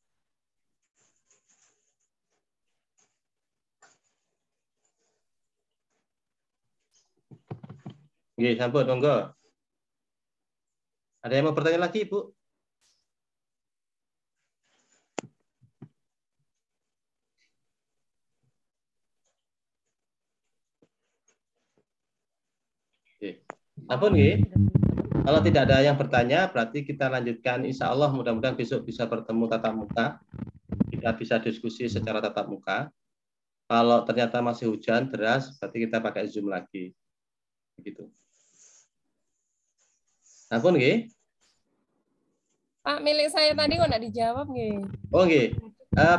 [SPEAKER 1] Nggih, sampun monggo. Ada yang mau bertanya lagi, Ibu? Oke. Sampun nggih. Kalau tidak ada yang bertanya, berarti kita lanjutkan. Insya Allah mudah-mudahan besok bisa bertemu tatap muka. Kita bisa diskusi secara tatap muka. Kalau ternyata masih hujan deras, berarti kita pakai Zoom lagi. Begitu. Sampun nggih?
[SPEAKER 6] Pak, milik saya tadi kok enggak dijawab nggih.
[SPEAKER 1] Oh nggih.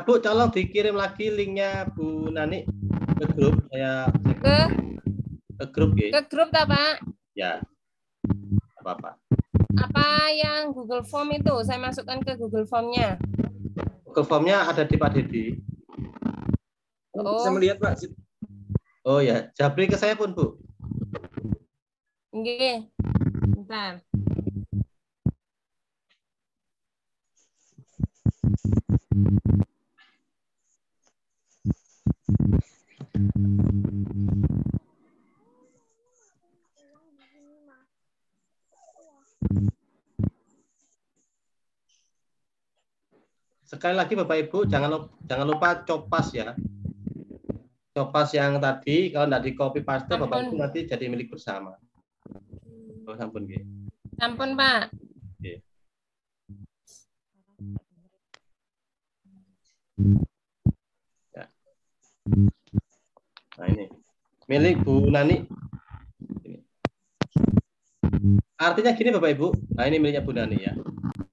[SPEAKER 1] Bu, tolong dikirim lagi linknya Bu Nani ke grup. Saya ke grup nggih.
[SPEAKER 6] Ke grup tak, Pak?
[SPEAKER 1] Ya. Apa-apa.
[SPEAKER 6] Apa yang Google Form itu? Saya masukkan ke Google Form-nya.
[SPEAKER 1] Google Form-nya ada di Pak Dedi.
[SPEAKER 5] Bisa melihat, Pak.
[SPEAKER 1] Oh ya, jabri ke saya pun, Bu.
[SPEAKER 6] Nggih. Bentar.
[SPEAKER 1] Sekali lagi Bapak Ibu, jangan lupa copas ya. Copas yang tadi, kalau tidak di copy paste, Bapak Ibu nanti jadi milik bersama. Oh, sampun nggih.
[SPEAKER 6] Sampun, Pak.
[SPEAKER 1] Oke. Ya. Nah ini milik Bu Nani. Ini. Artinya gini Bapak Ibu. Nah ini miliknya Bu Nani ya.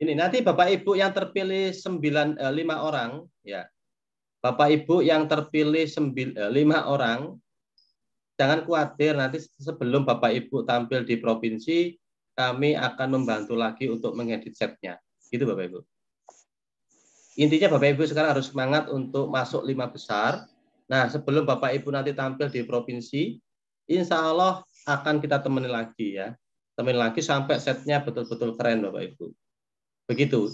[SPEAKER 1] Ini nanti Bapak Ibu yang terpilih 5 orang ya. Bapak Ibu yang terpilih 5 orang, jangan khawatir nanti sebelum Bapak Ibu tampil di provinsi, kami akan membantu lagi untuk mengedit setnya. Gitu Bapak Ibu. Intinya Bapak Ibu sekarang harus semangat untuk masuk 5 besar. Nah sebelum Bapak Ibu nanti tampil di provinsi, insya Allah akan kita temani lagi ya. Temani lagi sampai setnya betul-betul keren Bapak Ibu. Begitu.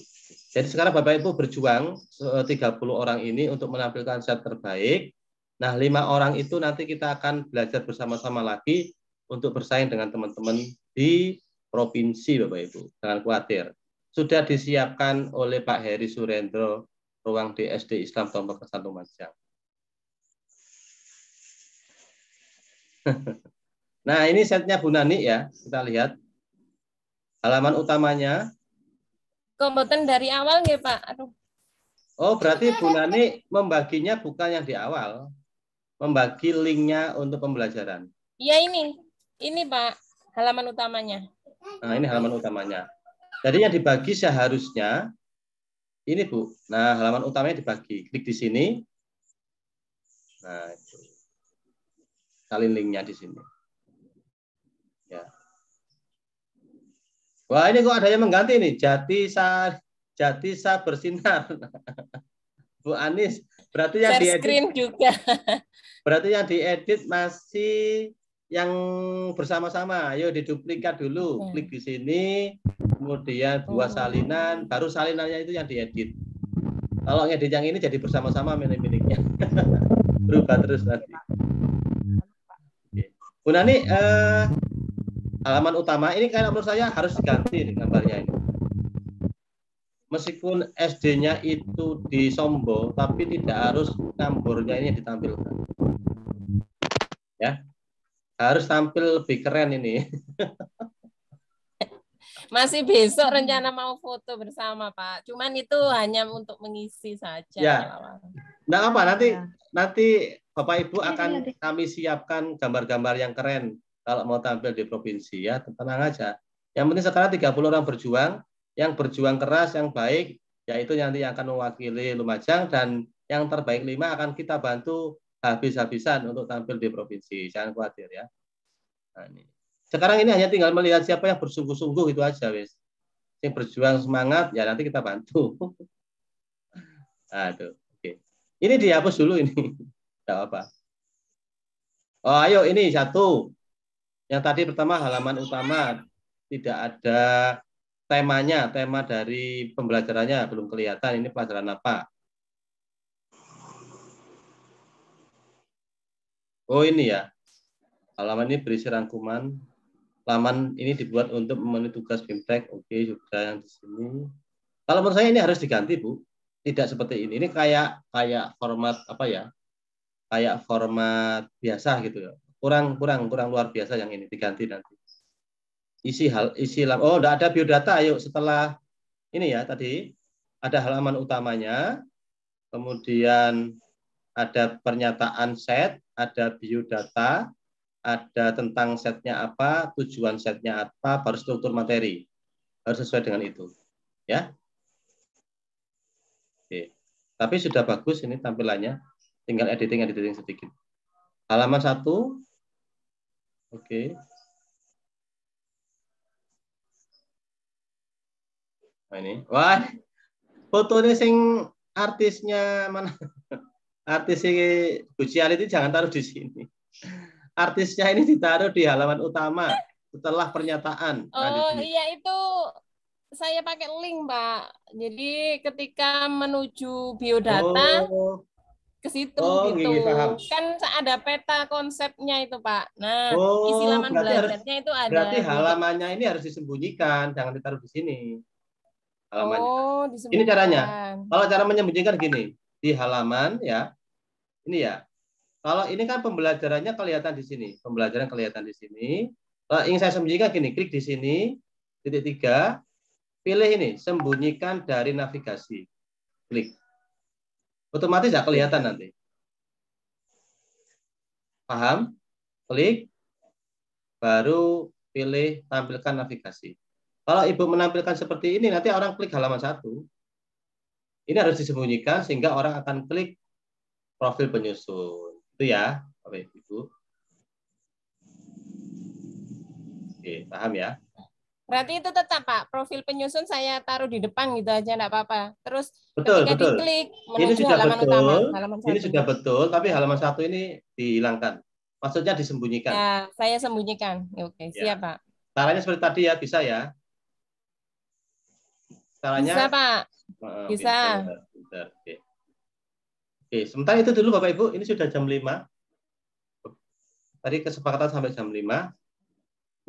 [SPEAKER 1] Jadi sekarang Bapak Ibu berjuang 30 orang ini untuk menampilkan set terbaik. Nah, 5 orang itu nanti kita akan belajar bersama-sama lagi untuk bersaing dengan teman-teman di provinsi Bapak Ibu. Jangan khawatir. Sudah disiapkan oleh Pak Heri Surendro, ruang DSD Islam Tombak Kesan Lumajang. Nah, ini setnya Bu Nani ya. Kita lihat. Halaman utamanya.
[SPEAKER 6] Kompoten dari awal nggih, Pak? Aduh.
[SPEAKER 1] Oh, berarti Bu Nani membaginya bukan yang di awal. Membagi linknya untuk pembelajaran.
[SPEAKER 6] Iya ini. Ini, Pak. Halaman utamanya.
[SPEAKER 1] Nah, ini halaman utamanya. Jadi yang dibagi seharusnya ini, Bu. Nah, halaman utamanya dibagi. Klik di sini. Nah, itu. Salin linknya di sini. Ya. Wah, ini kok ada yang mengganti nih. Jatisa bersinar. Bu Anis, berarti yang
[SPEAKER 6] diedit screen juga.
[SPEAKER 1] Berarti yang diedit masih yang bersama-sama. Ayo diduplikat dulu. Klik di sini, kemudian buat salinan, baru salinannya itu yang diedit. Kalau ngedit yang ini jadi bersama-sama milik-miliknya. Berubah terus nanti. Bu Nani, halaman utama ini kayak menurut saya harus diganti nih gambarnya ini. Meskipun SD-nya itu di Sombo, tapi tidak harus nombornya ini ditampilkan. Ya, harus tampil lebih keren ini.
[SPEAKER 6] Masih besok rencana mau foto bersama Pak. Cuman itu hanya untuk mengisi saja.
[SPEAKER 1] Ya. Nah apa nanti Bapak Ibu akan kami siapkan gambar-gambar yang keren. Kalau mau tampil di provinsi ya tenang aja. Yang penting sekarang 30 orang berjuang, yang berjuang keras, yang baik, yaitu nanti yang akan mewakili Lumajang dan yang terbaik 5 akan kita bantu habis-habisan untuk tampil di provinsi. Jangan khawatir ya. Nah, ini. Sekarang ini hanya tinggal melihat siapa yang bersungguh-sungguh itu aja wes. Yang berjuang semangat ya nanti kita bantu. Aduh, oke. Ini dihapus dulu ini. Tidak apa. Oh, ayo ini satu. Yang tadi pertama halaman utama tidak ada temanya, tema dari pembelajarannya belum kelihatan. Ini pelajaran apa? Oh ini ya. Halaman ini berisi rangkuman. Halaman ini dibuat untuk memenuhi tugas BIMTEK. Oke, sudah yang di sini. Kalau menurut saya ini harus diganti, Bu. Tidak seperti ini. Ini kayak format apa ya? Kayak format biasa gitu ya. Kurang luar biasa yang ini, diganti nanti. Oh, enggak ada biodata. Ayo setelah ini ya tadi ada halaman utamanya, kemudian ada pernyataan set, ada biodata, ada tentang setnya apa, tujuan setnya apa, baru struktur materi. Harus sesuai dengan itu. Ya. Oke. Tapi sudah bagus ini tampilannya. Tinggal editing sedikit. Halaman 1. Oke. Nah, ini. Wah, fotonya sing artisnya mana? Artis Guciali itu jangan taruh di sini. Artisnya ini ditaruh di halaman utama setelah pernyataan.
[SPEAKER 6] Oh iya itu saya pakai link, Pak. Jadi ketika menuju biodata ke situ gitu.
[SPEAKER 1] Gini, paham.
[SPEAKER 6] Kan ada peta konsepnya itu, Pak. Nah,
[SPEAKER 1] Oh,
[SPEAKER 6] isi laman belajarnya itu ada.
[SPEAKER 1] Berarti halamannya ini harus disembunyikan, jangan ditaruh di sini. Halamannya.
[SPEAKER 6] Oh,
[SPEAKER 1] ini caranya. Kalau cara menyembunyikan gini, di halaman ya. Ini ya. Kalau ini kan pembelajarannya kelihatan di sini. Pembelajaran kelihatan di sini. Kalau ingin saya sembunyikan gini, klik di sini, titik 3, pilih ini, sembunyikan dari navigasi. Klik. Otomatis nggak kelihatan nanti. Paham? Klik, baru pilih tampilkan navigasi. Kalau Ibu menampilkan seperti ini, nanti orang klik halaman 1. Ini harus disembunyikan sehingga orang akan klik profil penyusun. Itu ya, Bapak Ibu. Oke, paham ya?
[SPEAKER 6] Berarti itu tetap, Pak, profil penyusun saya taruh di depan gitu aja, enggak apa-apa. Terus
[SPEAKER 1] betul.
[SPEAKER 6] diklik menuju
[SPEAKER 1] ini sudah
[SPEAKER 6] halaman
[SPEAKER 1] betul,
[SPEAKER 6] utama, halaman 1.
[SPEAKER 1] Ini sudah betul, tapi halaman 1 ini dihilangkan. Maksudnya disembunyikan.
[SPEAKER 6] Ya, saya sembunyikan. Oke, siap, Pak.
[SPEAKER 1] Caranya seperti tadi ya, bisa ya? Caranya,
[SPEAKER 6] bisa, Pak. Bisa.
[SPEAKER 1] Bentar. Oke, sementara itu dulu Bapak Ibu, ini sudah jam 5. Tadi kesepakatan sampai jam 5.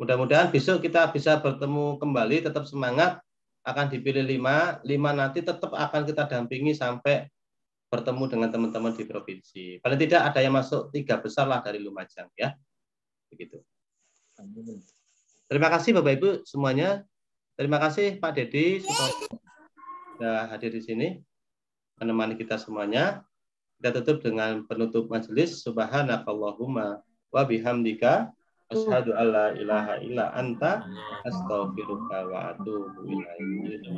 [SPEAKER 1] Mudah-mudahan besok kita bisa bertemu kembali, tetap semangat, akan dipilih 5 nanti tetap akan kita dampingi sampai bertemu dengan teman-teman di provinsi. Paling tidak ada yang masuk 3 besar lah dari Lumajang ya. Begitu. Terima kasih Bapak Ibu semuanya. Terima kasih Pak Dedi sudah hadir di sini menemani kita semuanya. Kita tutup dengan penutup majelis. Subhanakallahumma wa bihamdika asyhadu alla ilaha illa anta astaghfiruka wa atubu ilaik.